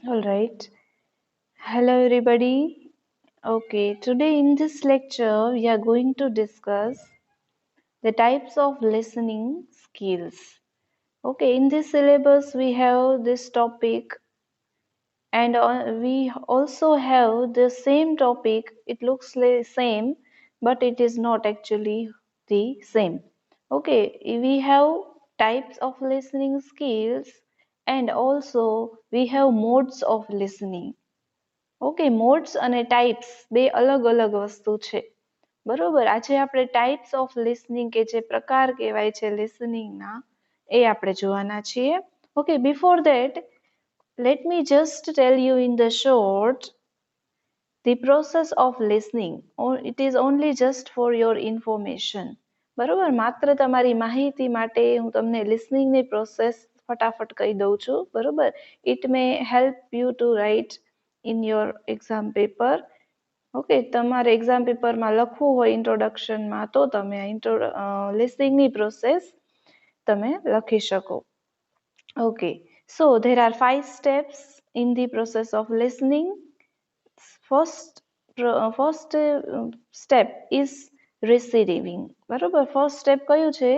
All right. Hello, everybody. Okay, today in this lecture, we are going to discuss the types of listening skills. Okay, in this syllabus, we have this topic, and we also have the same topic. It looks like same, but it is not actually the same. Okay, we have types of listening skills, and also we have modes of listening. Okay modes અને types બે અલગ અલગ વસ્તુ છે બરોબર. આજે આપણે types of listening કે જે પ્રકાર કહેવાય છે લિસનિંગના એ આપણે જોવાના છીએ. Okay before that let me just tell you in the short the process of listening. It is only just for your information. બરોબર, માત્ર તમારી માહિતી માટે હું તમને લિસનિંગની પ્રોસેસ ફટાફટ કહી દઉં છું. બરોબર, it may help you to write in your exam paper. Okay, તમારે એક્ઝામ પેપરમાં લખવું હોય ઇન્ટ્રોડક્શનમાં તો તમે લિસનિંગની પ્રોસેસ તમે લખી શકો. Okay, so there are 5 steps in the process of listening. first step is receiving. બરોબર, ફર્સ્ટ સ્ટેપ કયું છે?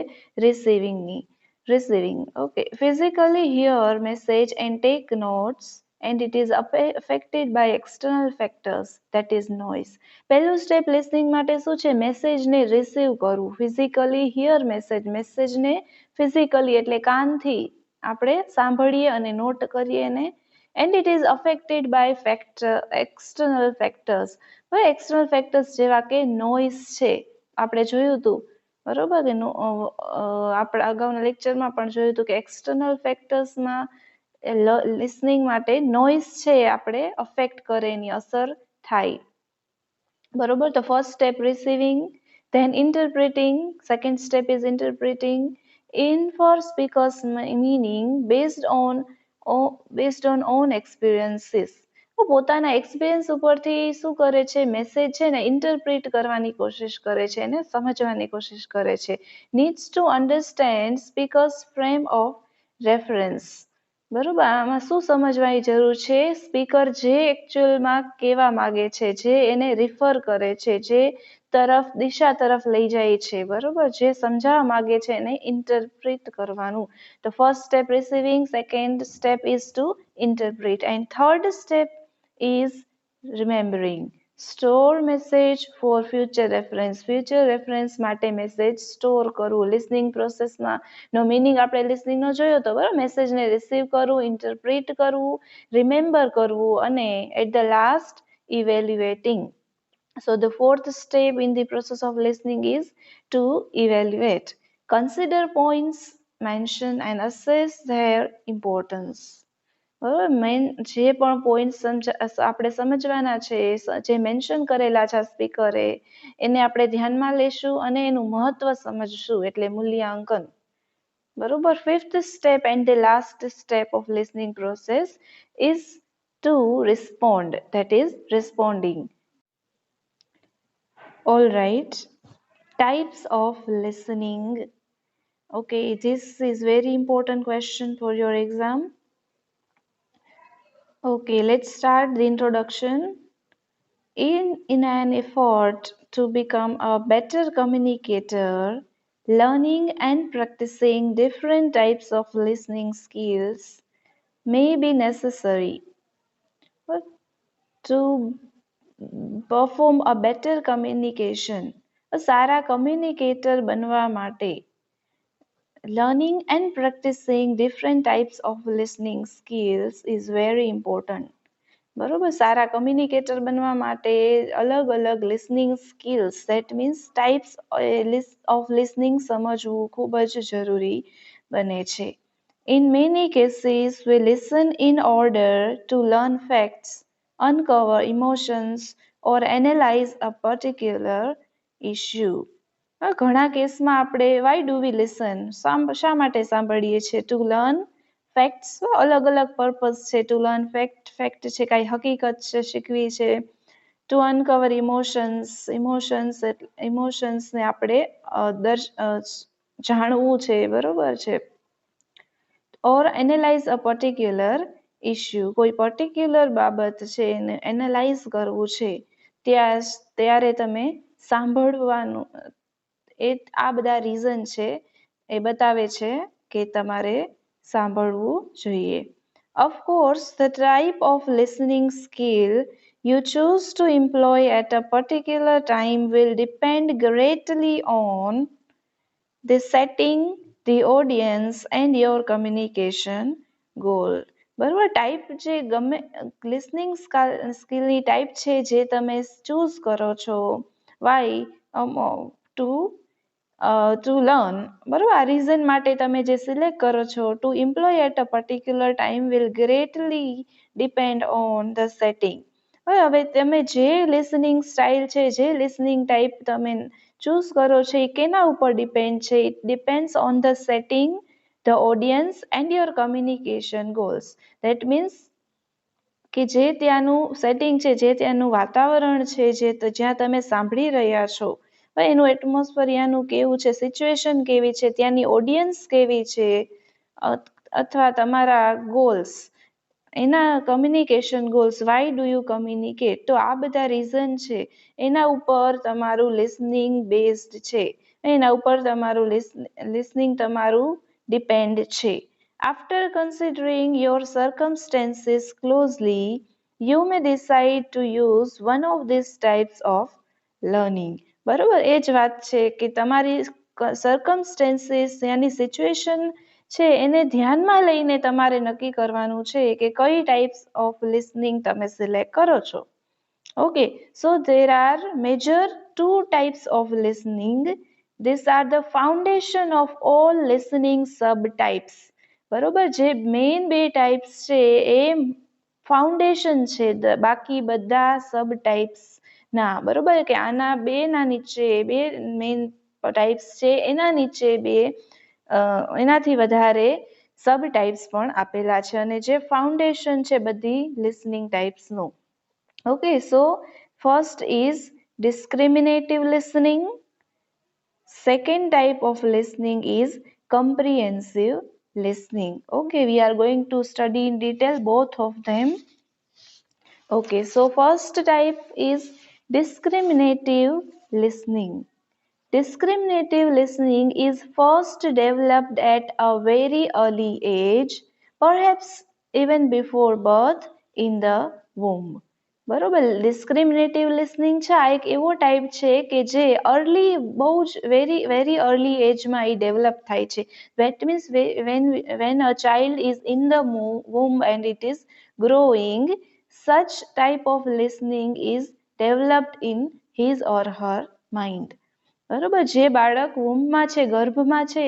receiving. Okay, physically hear message and take notes, and it is affected by external factors, that is noise. પહેલું step listening માટે શું છે? મેસેજને receive કરવું. Physically here મેસેજને physically એટલે કાનથી આપણે સાંભળીએ અને નોટ કરીએ ને, and it is affected by external factors. હવે એક્સટર્નલ ફેક્ટર્સ જેવા કે નોઇઝ છે, આપણે જોયું હતું બરોબર કે આપણે અગાઉના લેક્ચરમાં પણ જોયું હતું કે એક્સટર્નલ ફેક્ટર્સમાં લિસનિંગ માટે નોઇઝ છે આપણે અફેક્ટ કરે, એની અસર થાય બરોબર. તો first step receiving, then interpreting. Second step is interpreting. In for speakers meaning based on own experiences. પોતાના એક્સપિરિયન્સ ઉપરથી શું કરે છે? મેસેજ છે ને ઇન્ટરપ્રિટ કરવાની કોશિશ કરે છે ને સમજવાની કોશિશ કરે છે. Needs to understand speakers frame of reference. બરોબર, આમાં શું સમજવાની જરૂર છે? સ્પીકર જે એકચ્યુઅલમાં કહેવા માંગે છે, જે એને રિફર કરે છે, જે તરફ દિશા તરફ લઈ જાય છે, બરોબર, જે સમજાવવા માંગે છે એને ઇન્ટરપ્રિટ કરવાનું. તો first step receiving, second step is to interpret, and third step is remembering. Store message for future reference. Future reference માટે મેસેજ સ્ટોર કરવું. લિસનિંગ પ્રોસેસમાં નો મિનિંગ આપણે લિસનિંગનો જોયો તો બરાબર. મેસેજને રિસીવ કરવું, ઇન્ટરપ્રિટ કરવું, રિમેમ્બર કરવું અને at the last evaluating. So the fourth step in the process of listening is to evaluate. Consider points, mention and assess their importance. બરાબર, મેઇન જે પણ પોઈન્ટ આપણે સમજવાના છે, જે મેન્શન કરેલા છે સ્પીકરે, એને આપણે ધ્યાનમાં લેશું અને એનું મહત્વ સમજશું, એટલે મૂલ્યાંકન. બરોબર. Fifth step and the last step of listening process is to respond, that is responding. All right, types of listening. Okay, this is very important question for your exam. Okay, let's start the introduction. In an effort to become a better communicator, learning and practicing different types of listening skills may be necessary. But to perform a better communication, સારા કમ્યુનિકેટર બનવા માટે learning and practicing different types of listening skills is very important. બરોબર, સારા કમ્યુનિકેટર બનવા માટે અલગ અલગ listening skills, that means types of listening સમજવું ખૂબ જ જરૂરી બને છે. In many cases, we listen in order to learn facts, uncover emotions or analyze a particular issue. ઘણા કેસમાં આપણે why do we listen? શા માટે સાંભળીએ છીએ? To learn facts. અલગ અલગ પર્પઝ છે. To learn fact છે, કાંઈ હકીકત છે શીખવી છે. To uncover emotionsને આપણે જાણવું છે, બરોબર છે. Or analyze a particular issue, કોઈ પર્ટિક્યુલર બાબત છે એને એનાલાઇઝ કરવું છે ત્યારે તમે સાંભળવાનું, આ બધા રીઝન છે એ બતાવે છે કે તમારે સાંભળવું જોઈએ. Of course, the type of listening skill you choose to employ at a particular time will depend greatly on the setting, the audience and your communication goal. બરોબર, ટાઈપ જે ગમે લિસનિંગ સ્કિલની ટાઈપ છે જે તમે ચૂઝ કરો છો, Y to learn, બરોબર, આ રીઝન માટે તમે જે સિલેક્ટ કરો છો, to employ at a particular time will greatly depend on the setting. હવે તમે જે લિસનિંગ સ્ટાઇલ છે, જે લિસનિંગ ટાઈપ તમે ચૂઝ કરો છો એ કેના ઉપર ડિપેન્ડ છે? It depends on the setting, the audience and your communication goals. That means કે જે ત્યાંનું સેટિંગ છે, જે ત્યાંનું વાતાવરણ છે, જ્યાં તમે સાંભળી રહ્યા છો, એનું એટમોસ્ફિયર ત્યાંનું કેવું છે, સિચ્યુએશન કેવી છે, ત્યાંની ઓડિયન્સ કેવી છે, અથવા તમારા ગોલ્સ, એના communication goals, why do you communicate, તો આ બધા રીઝન છે, એના ઉપર તમારું લિસનિંગ બેઝડ છે, એના ઉપર તમારું લિસનિંગ તમારું ડિપેન્ડ છે. After considering your circumstances closely, you may decide to use one of these types of learning. બરોબર, એ જ વાત છે કે તમારી સર્કમસ્ટેન્સીસ, યાની સિચ્યુએશન છે, એને ધ્યાનમાં લઈને તમારે નક્કી કરવાનું છે કે કઈ ટાઈપ્સ ઓફ લિસનિંગ તમે સિલેક્ટ કરો છો. Okay, so there are major two types of listening. These are the foundation of all listening subtypes. બરોબર, જે મેઇન બે ટાઈપ્સ છે એ ફાઉન્ડેશન છે બાકી બધા સબ ટાઈપ્સ ના. બરોબર, કે આના બે ના નીચે બે મેઇન ટાઈપ્સ છે, એના નીચે બે એનાથી વધારે સબ ટાઈપ્સ પણ આપેલા છે, અને જે ફાઉન્ડેશન છે બધી listening ટાઈપ્સનું. Okay, so first is discriminative listening. Second type of listening is comprehensive listening. Okay, we are going to study in detail both of them. Okay, so first type is discriminative listening. Discriminative listening is first developed at a very early age, perhaps even before birth in the womb. બરોબર, ડિસ્ક્રિમિનેટિવ listening છે આ એક એવો type છે કે જે early, બહુ જ વેરી અર્લી એજમાં એ ડેવલપ થાય છે. That means van a child is in the womb and it is growing, such type of listening is developed in his or her mind. બરોબર, જે બાળક વૂમમાં છે, ગર્ભમાં છે,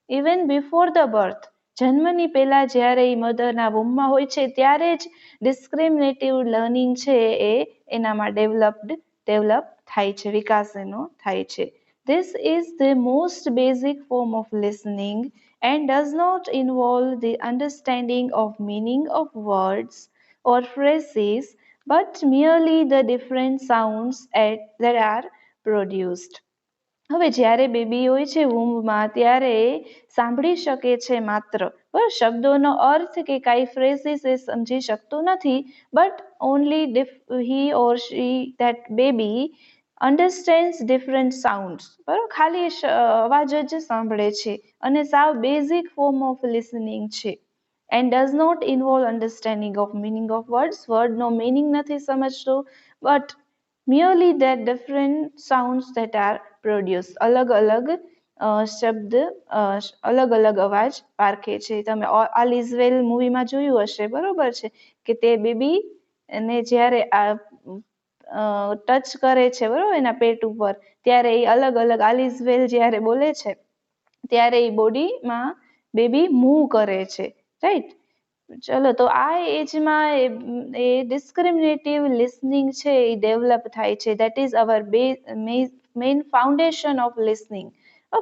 ઇવન બિફોર ધ બર્થ, જન્મની પહેલા જ્યારે એ મધરના વૂમમાં હોય છે ત્યારે જ ડિસ્ક્રિમિનેટિવ લર્નિંગ છે એ એનામાં ડેવલપ થાય છે, વિકાસ એનો થાય છે. This is the most basic form of listening and does not involve the understanding of meaning of words or phrases, but merely the different sounds that are produced. હવે જ્યારે બેબી હોય છે વૂમમાં ત્યારે સાંભળી શકે છે માત્ર, બરાબર, શબ્દોનો અર્થ કે કાંઈ ફ્રેઝિસ એ સમજી શકતો નથી, but only he or she, that baby understands different sounds. બરાબર, ખાલી અવાજ જ સાંભળે છે અને સાવ બેઝિક ફોર્મ ઓફ લિસનિંગ છે. And does not involve understanding of meaning of words, વર્ડનો મિનિંગ નથી સમજતો, but merely that different sounds that are produced. અલગ અલગ શબ્દ, અલગ અલગ અવાજ પારખે છે. તમે ઓલ ઇઝ વેલ મૂવીમાં જોયું હશે, બરોબર છે, કે તે બેબી ને જ્યારે ટચ કરે છે, બરોબર, એના પેટ ઉપર, ત્યારે એ અલગ અલગ આલ ઇઝ વેલ જ્યારે બોલે છે ત્યારે એ બોડીમાં બેબી મૂવ કરે છે, રાઈટ. ચલો, તો આ એજમાં એ ડિસ્ક્રિમિનેટિવ લિસનિંગ છે એ ડેવલપ થાય છે. That is our main foundation of listening.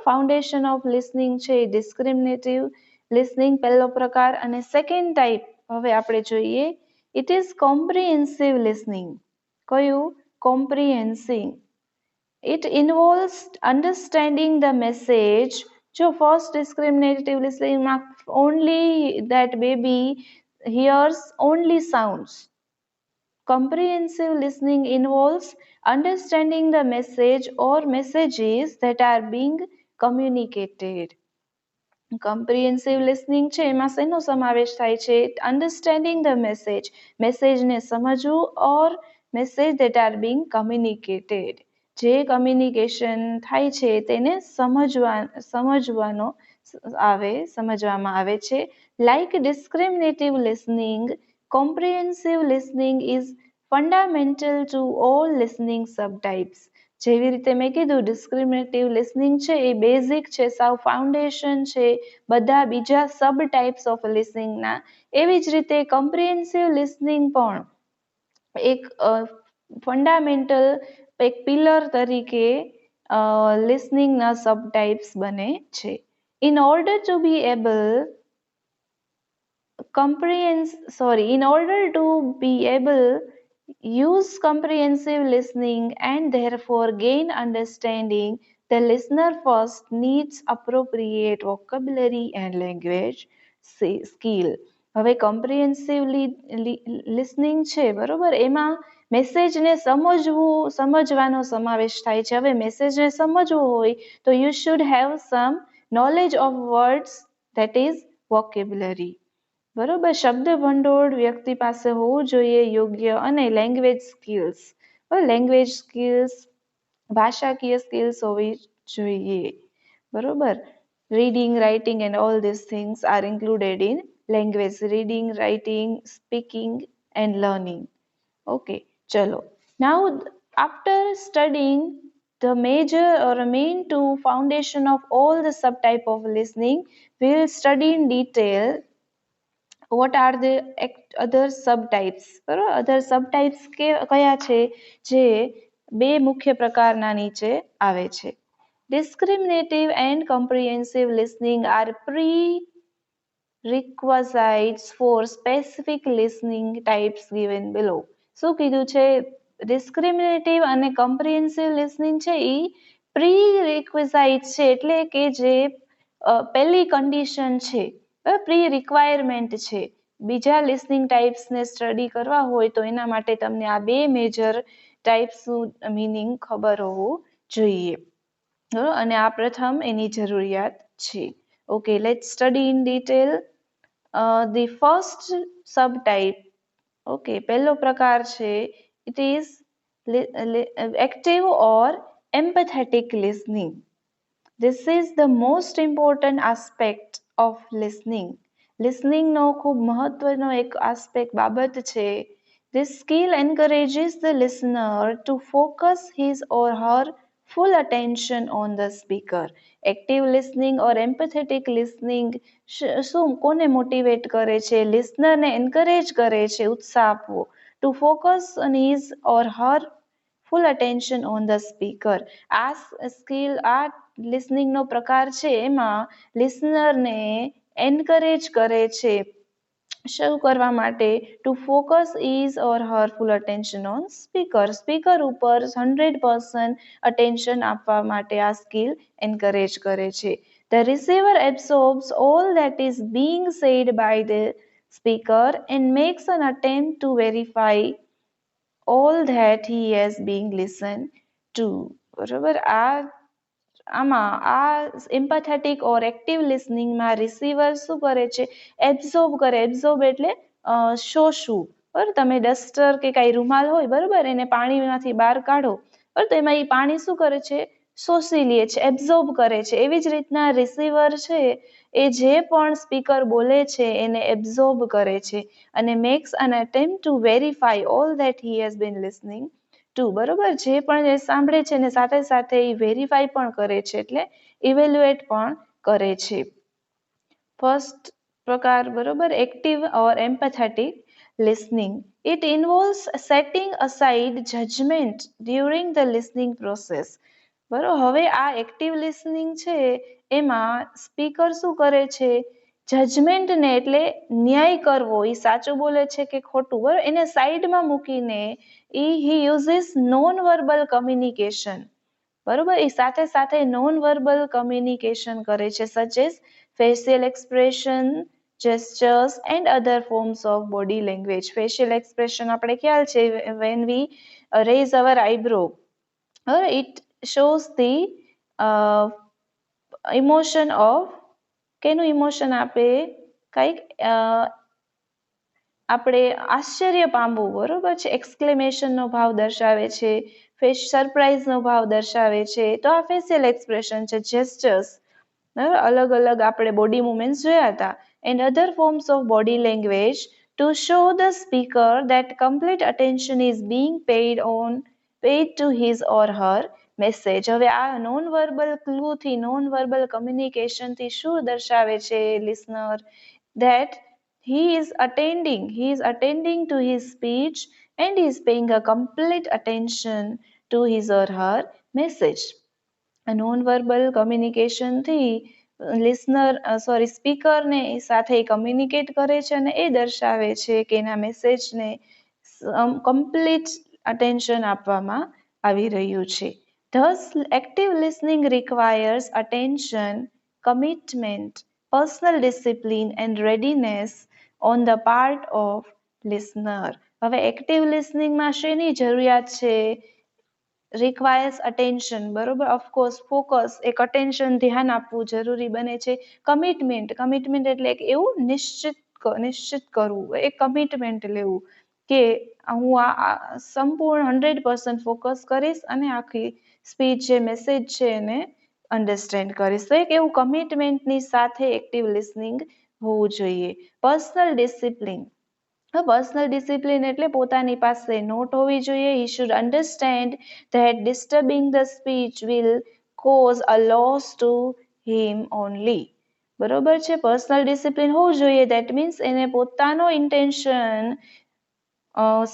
Foundation of listening છે એ ડિસ્ક્રિમિનેટિવ લિસનિંગ પહેલો પ્રકાર. અને સેકન્ડ ટાઈપ હવે આપણે જોઈએ, ઇટ ઇઝ કોમ્પ્રિહેન્સિવ લિસનિંગ. કયું? કોમ્પ્રિહેન્સિંગ. It involves understanding the message. જો first ડિસ્ક્રિમિનેટિવ લિસનિંગમાં only that baby hears only sounds. Comprehensive listening involves understanding the message or messages that are being communicated. Comprehensive listening છે એમાં શેનો સમાવેશ થાય છે? અન્ડરસ્ટેન્ડિંગ ધ મેસેજને સમજવું or message that are being communicated. જે કમ્યુનિકેશન થાય છે તેને સમજવામાં આવે છે. Like discriminative listening, comprehensive listening is fundamental to all listening subtypes. જેવી રીતે મેં કીધું ડિસ્ક્રિમિનેટિવ લિસનિંગ છે એ બેઝિક છે, સાવ ફાઉન્ડેશન છે બધા બીજા સબ ટાઇપ્સ ઓફ લિસનિંગના. એવી જ રીતે કમ્પ્રિહેન્સિવ લિસનિંગ પણ એક ફંડામેન્ટલ એક પિલર તરીકે લિસનિંગના સબ ટાઇપ્સ બને છે. In order to be able use comprehensive listening and therefore gain understanding, the listener first needs appropriate vocabulary and language skill. હવે comprehensive listening છે બરોબર, એમાં મેસેજને સમજવાનો સમાવેશ થાય છે. હવે મેસેજને સમજવું હોય તો you should have some knowledge of words, that is vocabulary. બરોબર, શબ્દ ભંડોળ વ્યક્તિ પાસે હોવું જોઈએ યોગ્ય, અને લેંગ્વેજ સ્કિલ્સ, ભાષાકીય સ્કિલ્સ હોવી જોઈએ. બરોબર, reading, writing and all this things are included in language. Reading, writing, speaking and learning. Okay, ચલો. નાઉ after studying the major or main two foundation of all the subtype of listening, we will study in detail what are the other subtypes. બરાબર, other subtypes કયા છે? જે બે મુખ્ય પ્રકારના નીચે આવે છે. Discriminative and comprehensive listening are prerequisites for specific listening types given below. શું કીધું છે? ડિસ્ક્રિમિનેટિવ અને કમ્પ્રિહેન્સિવ લિસનિંગ છે એ પ્રી-રિક્વિઝાઇટ છે, એટલે કે જે પહેલી કન્ડિશન છે, પ્રી રિક્વાયરમેન્ટ છે. બીજા લિસનિંગ ટાઈપ્સને સ્ટડી કરવા હોય તો એના માટે તમને આ બે મેજર ટાઈપ્સનું મિનિંગ ખબર હોવું જોઈએ, અને આ પ્રથમ એની જરૂરિયાત છે. Okay, let's study in detail the first subtype. Okay, પહેલો પ્રકાર છે it is active or empathetic listening. This is the most important aspect of listening. લિસનિંગનો ખૂબ મહત્વનો એક આસ્પેક્ટ બાબત છે. This skill encourages the listener to focus his or her full attention on the speaker. Active listening or empathetic listening કોને motivate કરે છે? લિસનરને anchorage કરે છે, ઉત્સાહ આપવો, to focus on his or her full attention on the speaker. આ skill, આ લિસનિંગનો પ્રકાર છે એમાં લિસનરને એન્કરેજ કરે છે શું કરવા માટે? Two focus is or Har full attention on speaker ઉપર 100% અટેન્શન આપવા માટે આ સ્કિલ એન્કરેજ કરે છે. The receiver absorbs all that is being said by the speaker and makes an attempt to verify all that he has been listened to. બરોબર, આમાં આ એમ્પેથેટિક ઓર active લિસનિંગમાં receiver શું કરે છે? એબ્ઝોર્બ કરે. એબ્ઝોર્બ એટલે શોષવું. બરાબર, તમે ડસ્ટર કે કાંઈ રૂમાલ હોય, બરાબર, એને પાણીમાંથી બહાર કાઢો, બરાબર, તો એમાં એ પાણી શું કરે છે? શોષી લે છે, એબ્ઝોર્બ કરે છે. એવી જ રીતના રિસીવર છે એ જે પણ સ્પીકર બોલે છે એને એબ્ઝોર્બ કરે છે અને makes an attempt to verify all that he has been listening to. બરોબર, જે પણ એ સાંભળે છે ને સાથે સાથે એ વેરીફાઈ પણ કરે છે, એટલે ઇવેલ્યુએટ પણ કરે છે. ફર્સ્ટ પ્રકાર, બરોબર, active or empathetic listening. It involves setting aside judgment during the listening process. બરોબર, હવે આ એક્ટિવ લિસનિંગ છે એમાં સ્પીકર શું કરે છે? જજમેન્ટને એટલે ન્યાય કરવો, એ સાચું બોલે છે કે ખોટું, બરોબર, એને સાઈડમાં મૂકીને he uses non-verbal communication. બરોબર, એ સાથે સાથે નોન વર્બલ કમ્યુનિકેશન કરે છે, such as facial expression, gestures and other forms of body language. Facial expression આપણે ખ્યાલ છે, when we raise our eyebrow, it shows the emotion of, કેનું ઇમોશન આપે, કંઈક આપણે આશ્ચર્ય પામવું, બરોબર છે, એક્સક્લેમેશનનો ભાવ દર્શાવે છે, સરપ્રાઇઝનો ભાવ દર્શાવે છે. તો આ ફેશિયલ એક્સપ્રેશન છે. જેસ્ચર્સ, અલગ અલગ આપણે બોડી મુવમેન્ટ્સ જોયા હતા. And other forms of body language to show the speaker that complete attention is being paid to his or Har message. હવે આ નોન વર્બલ ક્લુથી, નોન વર્બલ કમ્યુનિકેશનથી શું દર્શાવે છે listener? that he is attending to his speech and is paying a complete attention to his or her message. Non verbal કમ્યુનિકેશનથી સ્પીકરને સાથે communicate કરે છે અને એ દર્શાવે છે કે એના મેસેજને કમ્પ્લીટ અટેન્શન આપવામાં આવી રહ્યું છે. Thus, active listening requires attention, commitment, personal discipline and readiness on the part of listener. હવે એક્ટિવ લિસનિંગમાં શેની જરૂરિયાત છે? રિક્વાયર્સ અટેન્શન, બરોબર, ઓફકોર્સ ફોકસ, એક અટેન્શન, ધ્યાન આપવું જરૂરી બને છે. કમિટમેન્ટ એટલે એવું નિશ્ચિત કરવું, એક કમિટમેન્ટ લેવું કે હું આ સંપૂર્ણ 100% ફોકસ કરીશ અને આખી સ્પીચ જે મેસેજ છે એને અન્ડરસ્ટેન્ડ કરીશ. તો એક એવું કમિટમેન્ટની સાથે એક્ટિવ લિસનિંગ હોવું જોઈએ. પર્સનલ ડિસિપ્લિન એટલે પોતાની પાસે નોટ હોવી જોઈએ. He should understand that disturbing the speech will cause a loss to him only. બરોબર છે, પર્સનલ ડિસિપ્લિન હોવું જોઈએ. દેટ મીન્સ એને પોતાનો ઇન્ટેન્શન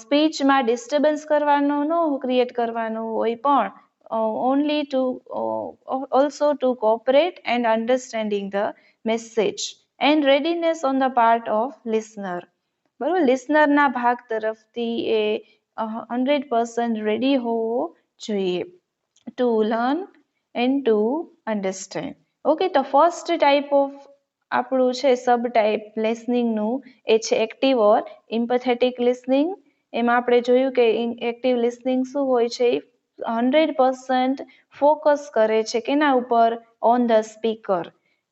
સ્પીચમાં ડિસ્ટર્બન્સ કરવાનો ન ક્રિએટ કરવાનો હોય, પણ only to also to cooperate and understanding the message and readiness on the part of listener. બરોબર, લિસનરના ભાગ તરફથી એ 100% રેડી હોવો જોઈએ to learn and to understand. Okay, તો ફર્સ્ટ ટાઈપ ઓફ આપણું છે સબ ટાઈપ લિસનિંગનું, એ છે એક્ટિવ ઓર ઇમ્પેથેટિક લિસનિંગ. એમાં આપણે જોયું કે એક્ટિવ લિસનિંગ શું હોય છે? 100% ફોકસ કરે છે કેના ઉપર? ઓન ધ સ્પીકર,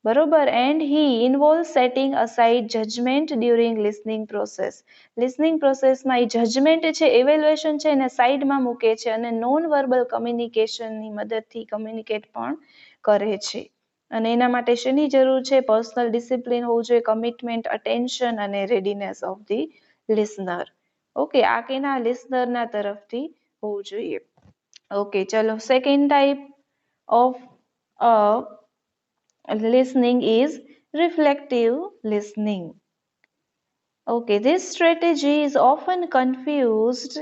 બરોબર. And he involve setting aside judgement during listening process. Listening પ્રોસેસમાં એ જજમેન્ટ છે, એવેલ્યુએશન છે, એને સાઈડમાં મૂકે છે અને નોન વર્બલ કમ્યુનિકેશનની મદદથી કમ્યુનિકેટ પણ કરે છે. અને એના માટે શેની જરૂર છે? પર્સનલ ડિસિપ્લિન હોવું જોઈએ, કમિટમેન્ટ, અટેન્શન અને readiness of the listener. Okay, આ કેના? લિસનરના તરફથી હોવું જોઈએ. ઓકે, ચલો, second type of listening is reflective listening. Okay, this strategy is often confused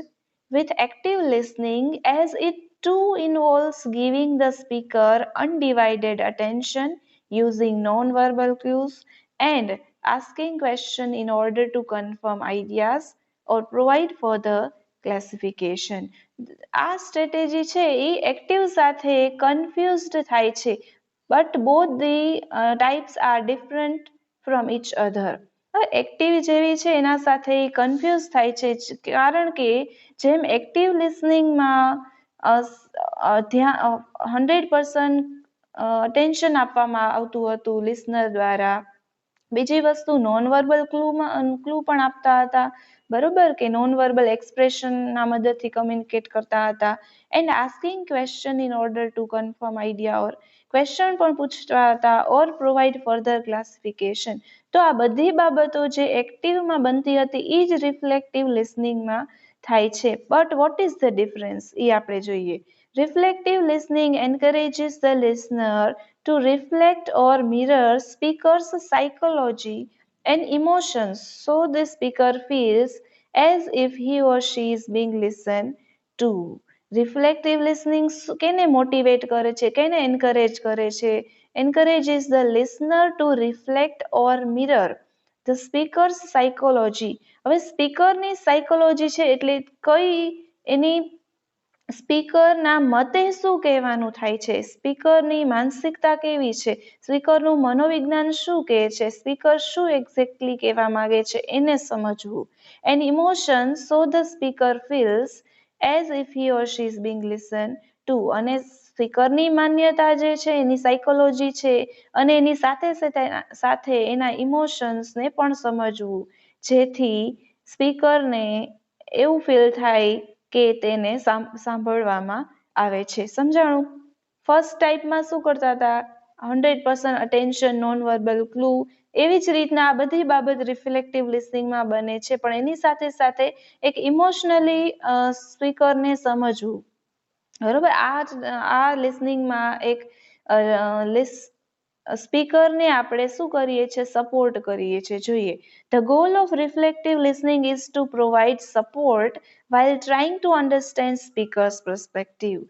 with active listening as it too involves giving the speaker undivided attention, using non-verbal cues and asking questions in order to confirm ideas or provide further classification. આ strategy છે એ active સાથે confused થાય છે, but both the types are different from each other. Active જેવી છે એના સાથે confuse થાય છે, કારણ કે જેમ એક્ટિવ લિસનિંગમાં 100% અટેન્શન આપવામાં આવતું હતું લિસનર દ્વારા. બીજી વસ્તુ, નોન વર્બલ ક્લુ પણ આપતા હતા, બરોબર, કે નોન વર્બલ એક્સપ્રેશનના મદદથી કમ્યુનિકેટ કરતા હતા. And asking question in order to confirm idea, or question પણ પૂછતા હતા, ઓર પ્રોવાઈડ ફર્ધર ક્લાસિફિકેશન. તો આ બધી બાબતો જે એક્ટિવમાં બનતી હતી એ જ રિફ્લેક્ટિવ લિસનિંગમાં થાય છે. But what is the difference એ આપણે જોઈએ. Reflective listening encourages the listener to reflect or mirror speaker's psychology and emotions, so the speaker feels as if he or she is being listened to. Reflective listening કેને motivate કરે છે, કેને anchorage કરે છે? Encourages the listener to reflect or mirror the speaker's psychology. હવે સ્પીકરની psychology છે એટલે કઈ એની સ્પીકરના મતે શું કહેવાનું થાય છે, સ્પીકરની માનસિકતા કેવી છે, સ્પીકરનું મનોવિજ્ઞાન શું કહે છે, સ્પીકર શું એક્ઝેક્ટલી કહેવા માંગે છે એને સમજવું. And emotion so the speaker feels as if he or she is being listen to. અને સ્પીકરની માન્યતા જે છે એની સાયકોલોજી છે અને એની સાથે સાથે એના ઇમોશન્સને પણ સમજવું, જેથી સ્પીકરને એવું ફીલ થાય કે તેને સાંભળવામાં આવે છે. સમજાણું? ફર્સ્ટ ટાઈપમાં શું કરતા હતા, 100% અટેન્શન, નોન વર્બલ ક્લુ, એવી જ રીતના આ બધી બાબત રિફ્લેક્ટિવ લિસનિંગમાં બને છે, પણ એની સાથે સાથે એક ઇમોશનલી સ્પીકરને સમજવું. બરોબર, આ લિસનિંગમાં એક સ્પીકરને આપણે શું કરીએ છીએ, સપોર્ટ કરીએ છીએ. જોઈએ, the goal of reflective listening is to provide support while trying to understand speaker's perspective.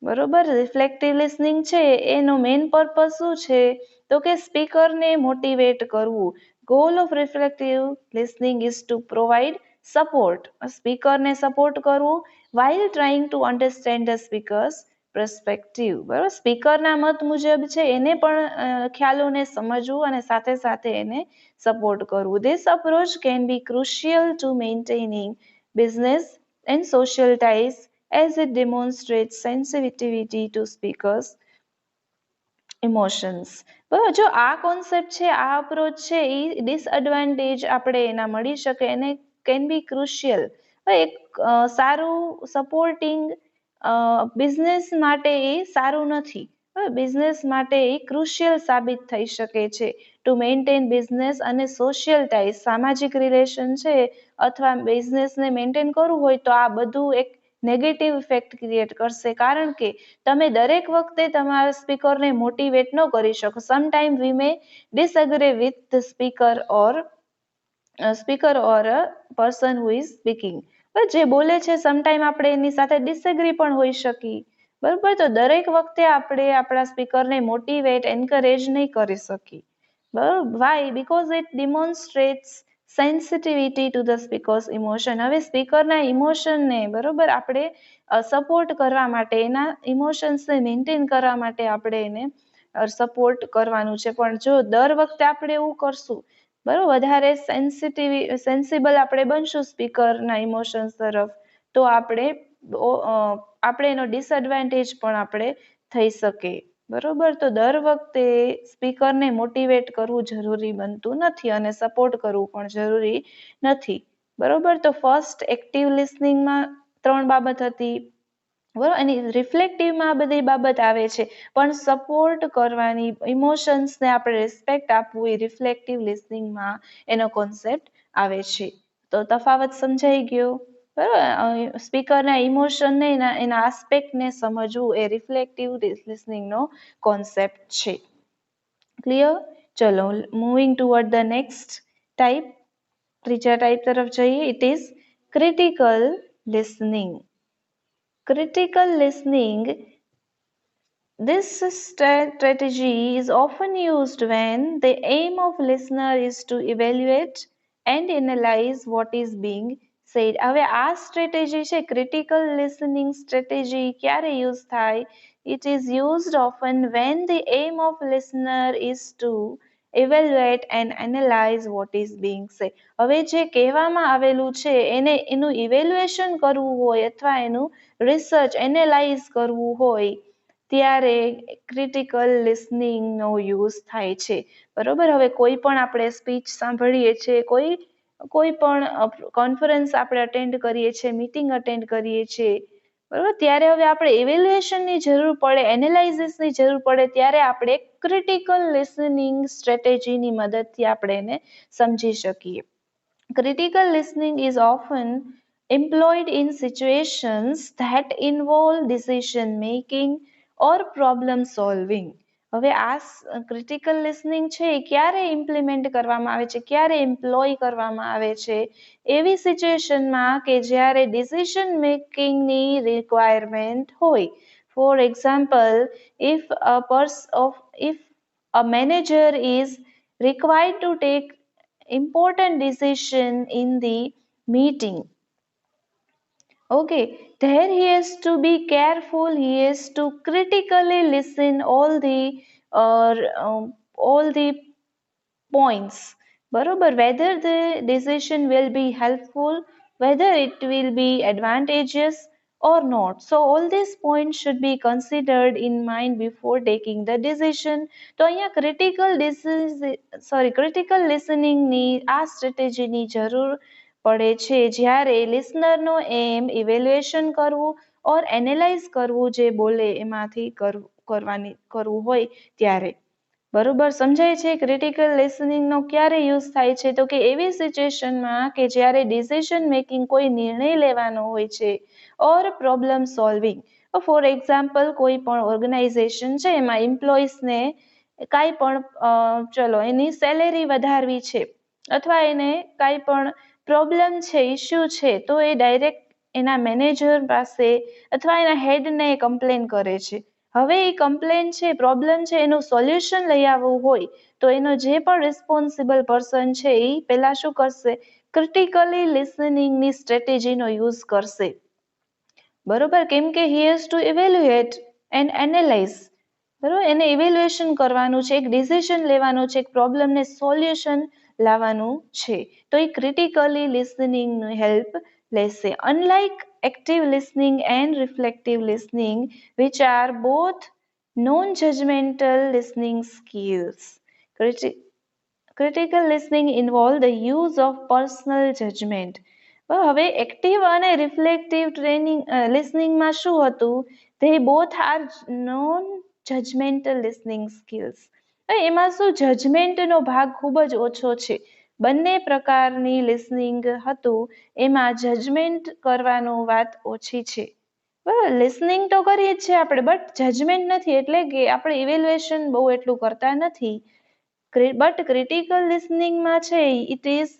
બરોબર, રિફ્લેક્ટિવ લિસનિંગ છે એનો મેઇન પર્પઝ શું છે, તો કે સ્પીકરને મોટિવેટ કરવું. Goal of reflective listening is to provide support, સ્પીકરને સપોર્ટ કરવું, while trying to understand the speaker's perspective. બરોબર, સ્પીકરના મત મુજબ છે એને પણ ખ્યાલોને સમજવું અને સાથે સાથે એને સપોર્ટ કરવું. This approach can be crucial to maintaining business and social ties as it demonstrates sensitivity to speakers emotions. બરાબર, જો આ કોન્સેપ્ટ છે, આ અપ્રોચ છે, એ ડિસએડવાન્ટેજ આપણે એના મળી શકે એને કેન બી ક્રુશિયલ. એક સારું સપોર્ટિંગ બિઝનેસ માટે એ સારું નથી. બિઝનેસ માટે એ ક્રુશિયલ સાબિત થઈ શકે છે ટુ મેન્ટેન બિઝનેસ અને સોશિયલ ટાઈઝ. સામાજિક રિલેશન છે અથવા બિઝનેસને મેન્ટેન કરવું હોય તો આ બધું એક નેગેટિવ ઇફેક્ટ ક્રિએટ કરશે, કારણ કે તમે દરેક વખતે તમારા સ્પીકરને મોટિવેટ ન કરી શકો. Sometime we may disagree with the speaker or a person who is speaking. જે બોલે છે સમટાઈમ આપણે એની સાથે ડિસએગ્રી પણ હોઈ શકીએ. બરોબર, તો દરેક વખતે આપણે આપણા સ્પીકરને મોટિવેટ, એન્કરેજ નહીં કરી શકીએ. બરોબર, why? Because it demonstrates sensitivity to the speaker's emotion. હવે સ્પીકરના ઇમોશનને બરોબર આપણે સપોર્ટ કરવા માટે, એના ઇમોશન્સને મેન્ટેન કરવા માટે આપણે એને સપોર્ટ કરવાનું છે. પણ જો દર વખતે આપણે એવું કરશું, બરોબર, વધારે સેન્સિબલ આપણે બનશું સ્પીકરના ઇમોશન્સ તરફ, તો આપણે એનો ડિસએડવાન્ટેજ પણ આપણે થઈ શકે. બરોબર, તો દર વખતે સ્પીકરને મોટિવેટ કરવું જરૂરી બનતું નથી અને સપોર્ટ કરવું પણ જરૂરી નથી. બરોબર, તો ફર્સ્ટ એક્ટિવ લિસનિંગમાં 3 બાબત હતી. બરોબર, અને રિફ્લેક્ટિવમાં બધી બાબત આવે છે, પણ સપોર્ટ કરવાની, ઇમોશન્સને આપણે રિસ્પેક્ટ આપવું એ રિફ્લેક્ટિવ લિસનિંગમાં એનો કોન્સેપ્ટ આવે છે. તો તફાવત સમજાઈ ગયો? બરોબર, સ્પીકરના ઇમોશનને એના આસ્પેક્ટને સમજવું એ રિફ્લેક્ટિવ લિસનિંગનો કોન્સેપ્ટ છે. ક્લિયર? ચલો, moving toward the next type, ત્રીજા ટાઈપ તરફ જઈએ. It is critical listening. Critical listening. This strategy is often used when the aim of listener is to evaluate and analyze what is being said. હવે આ strategy છે, critical listening strategy, ક્યારે use થાય? It is used often when the aim of listener is to evaluate and analyze what is being said. હવે જે કહેવામાં આવેલું છે એનું ઇવેલ્યુએશન કરવું હોય અથવા એનું રિસર્ચ, એનાલાઇઝ કરવું હોય ત્યારે ક્રિટિકલ લિસનિંગનો યુઝ થાય છે. બરોબર, હવે કોઈ પણ આપણે સ્પીચ સાંભળીએ છીએ, કોઈ પણ કોન્ફરન્સ આપણે અટેન્ડ કરીએ છીએ, મીટિંગ અટેન્ડ કરીએ છીએ, બરોબર, ત્યારે હવે આપણે ઇવેલ્યુએશનની જરૂર પડે, એનાલાઇઝિસની જરૂર પડે, ત્યારે આપણે ક્રિટિકલ લિસનિંગ સ્ટ્રેટેજીની મદદથી આપણે એને સમજી શકીએ. Critical listening is often employed in situations that involve decision making or problem solving. હવે આ ક્રિટિકલ લિસનિંગ છે એ ક્યારે ઇમ્પ્લિમેન્ટ કરવામાં આવે છે, ક્યારે એમ્પ્લોય કરવામાં આવે છે? એવી સિચ્યુએશનમાં કે જ્યારે ડિસિઝન મેકિંગની રિક્વાયરમેન્ટ હોય. For example, if a manager is required to take important decision in the meeting, Okay, there he has to be careful. He has to critically listen all the points, બરોબર, whether the decision will be helpful, whether it will be advantageous or not. So all these points should be considered in mind before taking the decision. તો અહીંયા critical listening ની આ સ્ટ્રેટેજીની જરૂર પડે છે જ્યારે લિસનરનો એમ evaluation કરવું ઓર એનાલાઇઝ કરવું જે બોલે એમાંથી કરવું હોય ત્યારે. બરોબર સમજાય છે. ક્રિટિકલ લિસનિંગનો ક્યારે યુઝ થાય છે તો કે એવી સિચ્યુએશનમાં કે જ્યારે ડિસિઝન મેકિંગ કોઈ નિર્ણય લેવાનો હોય છે ઓર પ્રોબ્લેમ સોલ્વિંગ. ફોર એક્ઝામ્પલ કોઈ પણ ઓર્ગેનાઇઝેશન છે એમાં એમ્પ્લોઈઝને કાંઈ પણ ચલો એની સેલેરી વધારવી છે અથવા એને કાંઈ પણ પ્રોબ્લેમ છે, ઇસ્યુ છે, તો એ ડાયરેક્ટ એના મેનેજર પાસે અથવા એના હેડને કમ્પ્લેન કરે છે. હવે એ કમ્પ્લેન છે, પ્રોબ્લેમ છે, એનું સોલ્યુશન લઈ આવવું હોય તો એનો જે પણ રિસ્પોન્સિબલ પર્સન છે એ પહેલા શું કરશે, ક્રિટિકલી લિસનિંગની સ્ટ્રેટેજીનો યુઝ કરશે. બરોબર, કેમ કે he has to evaluate and analyse. બરોબર, એને ઇવેલ્યુએશન કરવાનું છે, એક ડિસિઝન લેવાનું છે, એક પ્રોબ્લેમને સોલ્યુશન લાવવાનું છે. તો એ ક્રિટિકલી લિસનિંગની હેલ્પ લેશે. Unlike active listening and reflective listening, which are both non-judgmental listening skills. Critical listening involves the use of personal judgment. હવે એક્ટિવ અને રિફ્લેક્ટિવ લિસનિંગમાં શું હતું, they both are non-judgmental listening skills. એમાં શું જજમેન્ટનો ભાગ ખૂબ જ ઓછો છે. બંને પ્રકારની લિસનિંગ હતું એમાં જજમેન્ટ કરવાનો વાત ઓછી છે. બરાબર, લિસનિંગ તો કરીએ જ છે આપણે, બટ જજમેન્ટ નથી, એટલે કે આપણે ઇવેલ્યુએશન બહુ એટલું કરતા નથી. બટ ક્રિટિકલ લિસનિંગમાં છે it is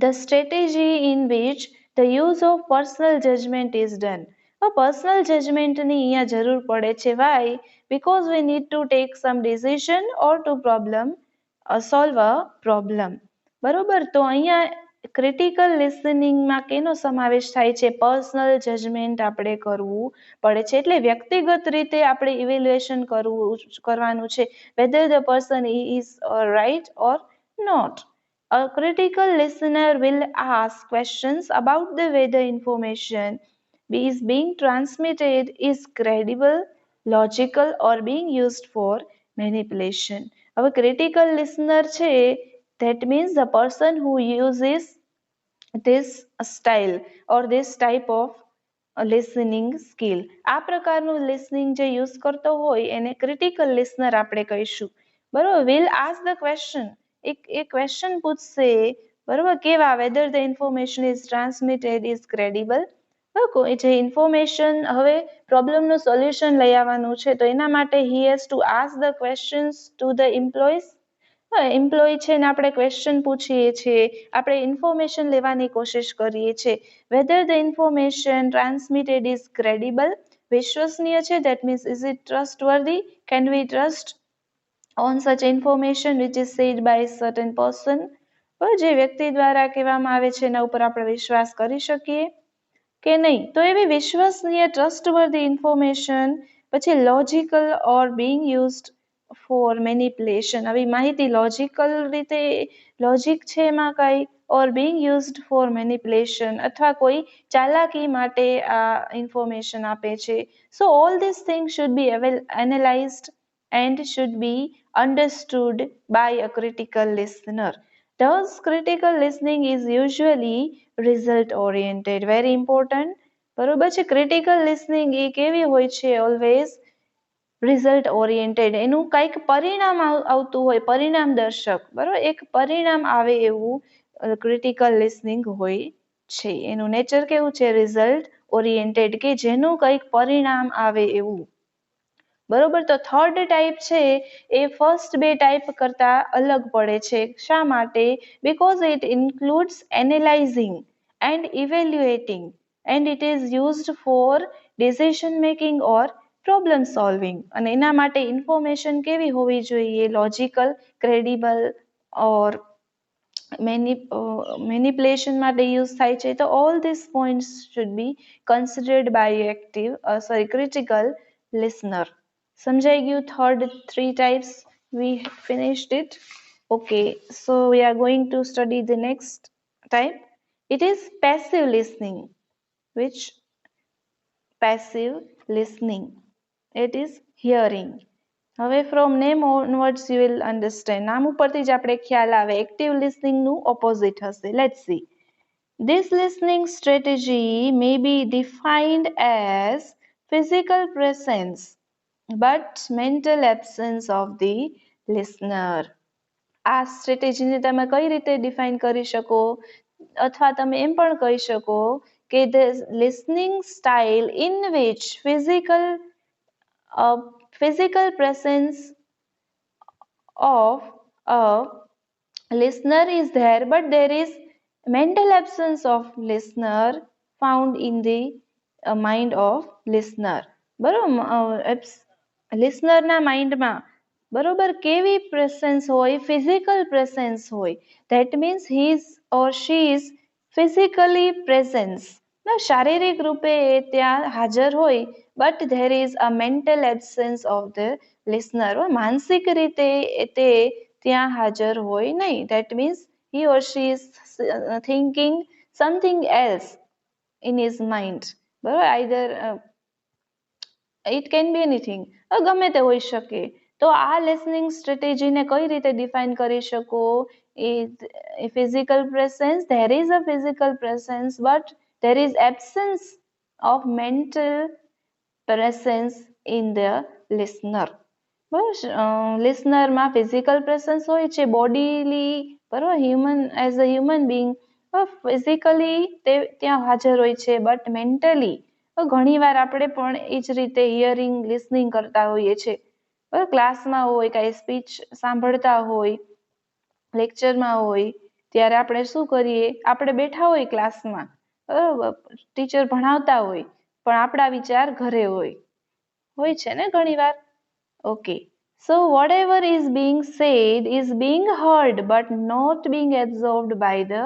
the strategy in which the use of personal judgment is done. Personal જજમેન્ટની અહીંયા જરૂર પડે છે. Why? Because we need to take some decision or to solve a problem. બરોબર, તો અહીંયા ક્રિટિકલ લિસનિંગમાં કેનો સમાવેશ થાય છે, પર્સનલ જજમેન્ટ આપણે કરવું પડે છે. એટલે વ્યક્તિગત રીતે આપણે ઇવેલ્યુએશન કરવાનું છે, whether the person is right or not. A critical listener will ask questions about the whether information is being transmitted is credible, logical or being used for manipulation. હવે critical listener છે, that means the person who uses this style or this type of listening skill. આ પ્રકારનું listening જે use કરતો હોય એને critical listener આપણે કહીશું. બરોબર, will ask the question, A question પૂછશે, બરોબર, કેવા, whether the information is transmitted is credible. જે ઇન્ફોર્મેશન, હવે પ્રોબ્લેમનું સોલ્યુશન લઈ આવવાનું છે તો એના માટે he has to ask the questions to the employees. Employ છે ને આપણે ક્વેશ્ચન પૂછીએ છીએ, આપણે ઇન્ફોર્મેશન લેવાની કોશિશ કરીએ છીએ. whether the information transmitted is credible, વિશ્વસનીય છે, that means is it trustworthy, can we trust on such information which is said by a certain person. જે વ્યક્તિ દ્વારા કહેવામાં આવે છે એના ઉપર આપણે વિશ્વાસ કરી શકીએ કે નહીં. તો એવી વિશ્વસનીય ટ્રસ્ટવર્ધી ઇન્ફોર્મેશન, પછી logical or being used for manipulation. આવી માહિતી લોજિકલ રીતે, લોજિક છે એમાં કાંઈ, or being used for manipulation, અથવા કોઈ ચાલાકી માટે આ ઇન્ફોર્મેશન આપે છે. So all this things should be analysed and should be understood by a critical listener. Thus, critical listening is usually result oriented. Very important. બરોબર છે, critical listening એ કેવી હોય છે, always result oriented. એનું કંઈક પરિણામ આવતું હોય, પરિણામ દર્શક, બરોબર, એક પરિણામ આવે એવું critical listening હોય છે. એનું નેચર કેવું છે, result oriented, કે જેનું કંઈક પરિણામ આવે એવું. બરોબર, તો થર્ડ ટાઈપ છે એ ફર્સ્ટ બે ટાઈપ કરતા અલગ પડે છે. શા માટે? Because it includes analyzing and evaluating and it is used for decision making or problem solving. અને એના માટે ઇન્ફોર્મેશન કેવી હોવી જોઈએ, લોજિકલ, ક્રેડિબલ ઓર મેનિપ્યુલેશન માટે યુઝ થાય છે. તો all these points should be considered by critical listener. સમજાઈ ગયું? Third 3 types we finished it. Okay, so we are going to study the next type. It is passive listening. Which passive listening? It is hearing. હવે from name onwards you will understand. નામ ઉપરથી જ આપણે ખ્યાલ આવે. Active લિસનિંગનું opposite હશે. Let's see. This listening strategy may be defined as physical presence but mental absence of the listener. આ સ્ટ્રેટેજીને તમે કઈ રીતે ડિફાઇન કરી શકો? અથવા તમે એમ પણ કહી શકો કે the listening style in which physical presence of a listener is there but there is mental absence of listener found in the mind of listener. બરોબર, લિસનરના માઇન્ડમાં બરોબર કેવી પ્રેસન્સ હોય? ફિઝિકલ પ્રેસન્સ હોય. That means he is or she is physically presence, શારીરિક રૂપે એ ત્યાં હાજર હોય, but there is a mental absence of the listener. માનસિક રીતે તે ત્યાં હાજર હોય નહીં. That means he or she is thinking something else in his mind. બરોબર, either it can be anything, ગમે તે હોઈ શકે. તો આ લિસનિંગ સ્ટ્રેટેજીને કઈ રીતે ડિફાઇન કરી શકો? Physical presence, there is a physical presence but there is absence of mental presence in the listener. બસ લિસનરમાં ફિઝિકલ પ્રેસન્સ હોય છે, બોડીલી, બરોબર, human as a human being physically તે ત્યાં હાજર હોય છે, બટ મેન્ટલી ઘણી વાર આપણે પણ એ જ રીતે હિયરિંગ લિસનિંગ કરતા હોઈએ છીએ. બરાબર, ક્લાસમાં હોય, કાંઈ સ્પીચ સાંભળતા હોય, લેક્ચરમાં હોય, ત્યારે આપણે શું કરીએ? આપણે બેઠા હોય ક્લાસમાં, ટીચર ભણાવતા હોય, પણ આપણા વિચાર ઘરે હોય છે ને ઘણી વાર. Okay, so whatever is being said is being heard but not being absorbed by the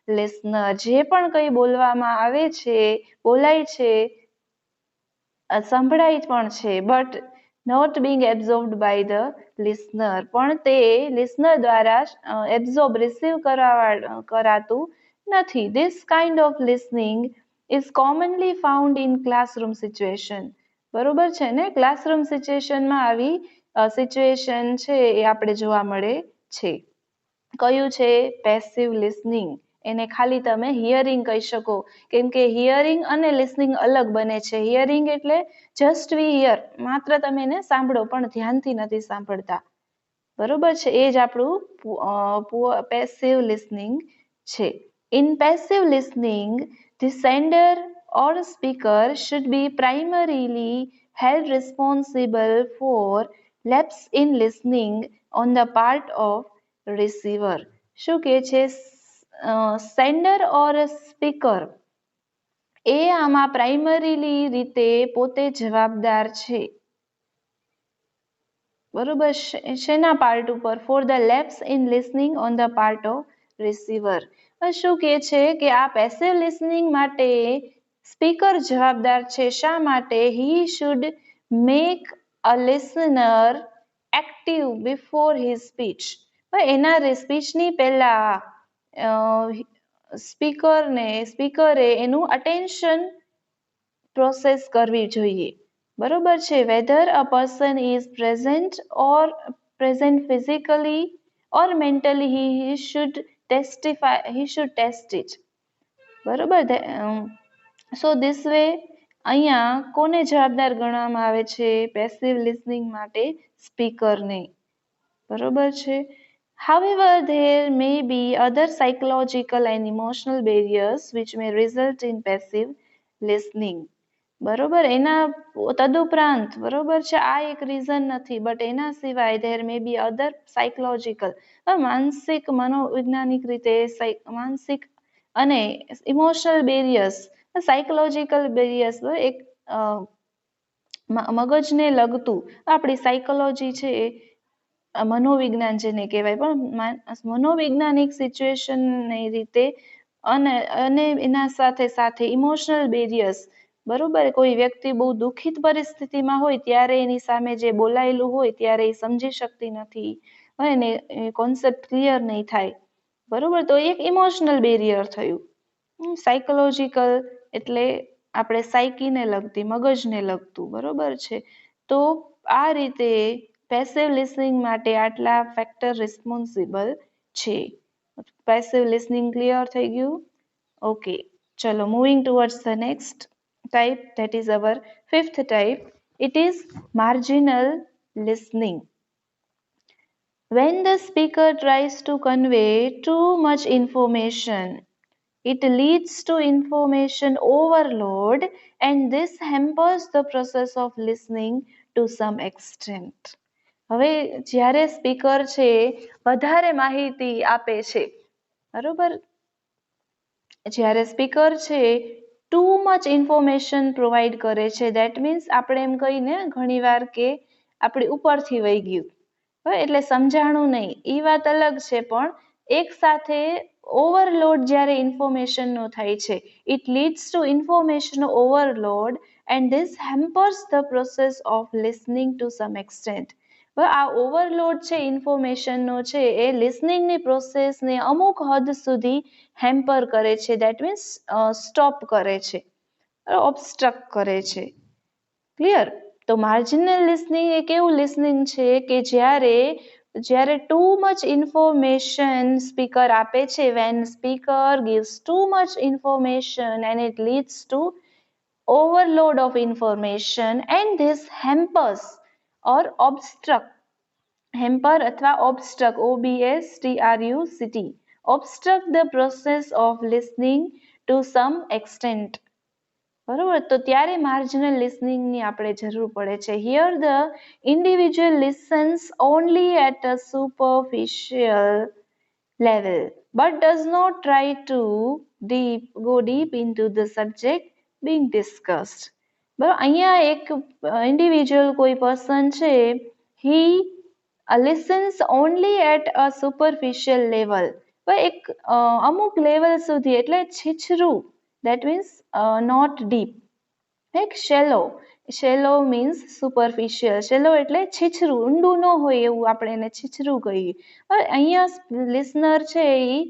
listener. જે પણ કંઈ બોલવામાં આવે છે, બોલાય છે, સંભળાય પણ છે, but not being absorbed by the listener, પણ તે લિસનર દ્વારા એબ્ઝોર્બ રિસીવ કરાતું નથી. This kind of listening is commonly found in classroom situation. બરોબર છે ને? ક્લાસરૂમ સિચ્યુએશનમાં આવી સિચ્યુએશન છે એ આપણે જોવા મળે છે. કયું છે? Passive listening. એને ખાલી તમે હિયરિંગ કહી શકો, કેમ કે હિયરિંગ અને લિસનિંગ અલગ બને છે. હિયરિંગ એટલે જસ્ટ વી હિયર, માત્ર તમે એને સાંભળો પણ ધ્યાનથી નથી સાંભળતા. બરોબર છે, એ જ આપણું પેસિવ લિસનિંગ છે. In passive listening the sender or speaker should be primarily held responsible for lapse in listening on the part of receiver. શું કહે છે? સેન્ડર ઓર સ્પીકર એ આમાં પ્રાઇમરીલી રીતે પોતે જવાબદાર છે. બરોબર, શેના પાર્ટ ઉપર? For the lapse in listening on the part of receiver. શું કહે છે કે આ પેસિવ લિસનિંગ માટે સ્પીકર જવાબદાર છે. શા માટે? He should make a listener active before his speech. એના સ્પીચની પહેલા સ્પીકરે એનું અટેન્શન પ્રોસેસ કરવી જોઈએ. બરોબર છે. Whether a person is present physically or mentally, he should test it. બરોબર. સો ધીસ વે અહીંયા કોને જવાબદાર ગણવામાં આવે છે પેસિવ લિસનિંગ માટે? સ્પીકરને. બરોબર છે. However, there may be other psychological and emotional barriers which may result in passive listening. બરોબર, એના તદુપરાંત, બરોબર છે, આ એક રીઝન નથી, બટ એના સિવાય there may be other psychological, માનસિક, મનોવૈજ્ઞાનિક રીતે માનસિક અને ઇમોશનલ બેરિયર્સ, સાયકોલોજીકલ બેરિયર્સ, એક મગજને લગતું, આપણી સાયકોલોજી છે મનોવિજ્ઞાન જેને કહેવાય, પણ મનોવૈજ્ઞાનિક સિચ્યુએશનની રીતે અને એના સાથે સાથે ઇમોશનલ બેરિયર્સ, બરોબર, કોઈ વ્યક્તિ બહુ દુઃખિત પરિસ્થિતિમાં હોય ત્યારે એની સામે જે બોલાયેલું હોય ત્યારે એ સમજી શકતી નથી અને કોન્સેપ્ટ ક્લિયર નહીં થાય, બરોબર, તો એક ઇમોશનલ બેરિયર થયું. સાયકોલોજીકલ એટલે આપણે સાયકીને લગતી, મગજને લગતું, બરોબર છે. તો આ રીતે પેસિવ લિસનિંગ માટે આટલા ફેક્ટર રિસ્પોન્સિબલ છે. પેસિવ લિસનિંગ ક્લિયર થઈ ગયું? ઓકે, ચલો moving towards the next type, that is our fifth type. It is marginal listening. When the speaker tries to convey too much information, it leads to information overload, and this hampers the process of listening to some extent. હવે જ્યારે speaker છે વધારે માહિતી આપે છે, બરોબર, જ્યારે speaker છે ટુ મચ ઇન્ફોર્મેશન પ્રોવાઈડ કરે છે, દેટ મીન્સ આપણે એમ કહીને ઘણીવાર કે આપણી ઉપરથી વહી ગયું, એટલે સમજાણું નહીં, એ વાત અલગ છે, પણ એક સાથે ઓવરલોડ જ્યારે ઇન્ફોર્મેશનનો થાય છે, it leads to information overload and this hampers the process of listening to some extent. આ ઓવરલોડ છે ઇન્ફોર્મેશનનો છે એ લિસનિંગની પ્રોસેસને અમુક હદ સુધી હેમ્પર કરે છે, દેટ મીન્સ સ્ટોપ કરે છે, ઓબસ્ટ્રક્ટ કરે છે. ક્લિયર? તો માર્જિનલ લિસનિંગ એ કેવું લિસનિંગ છે કે જ્યારે ટુ મચ ઇન્ફોર્મેશન સ્પીકર આપે છે, when speaker gives too much information and it leads to overload of information and this hampers or obstruct, hamper અથવા ઓબસ્ટ્રક, OBSTRUCT, obstruct the process of listening to some extent. બરોબર, તો ત્યારે marginal લિસનિંગની આપણે જરૂર પડે છે. Here the individual listens only at a superficial level but does not try to go deep into the subject being discussed. બરાબર, અહીંયા એક ઇન્ડિવિજ્યુઅલ કોઈ પર્સન છે, he listens only at a superficial level, એક અમુક લેવલ સુધી, એટલે છીછરું, that means not deep. એક શેલો મીન્સ સુપરફિશિયલ, શેલો એટલે છીછરું, ઊંડું ન હોય એવું આપણે એને છીછરું કહીએ. અહીંયા લિસનર છે એ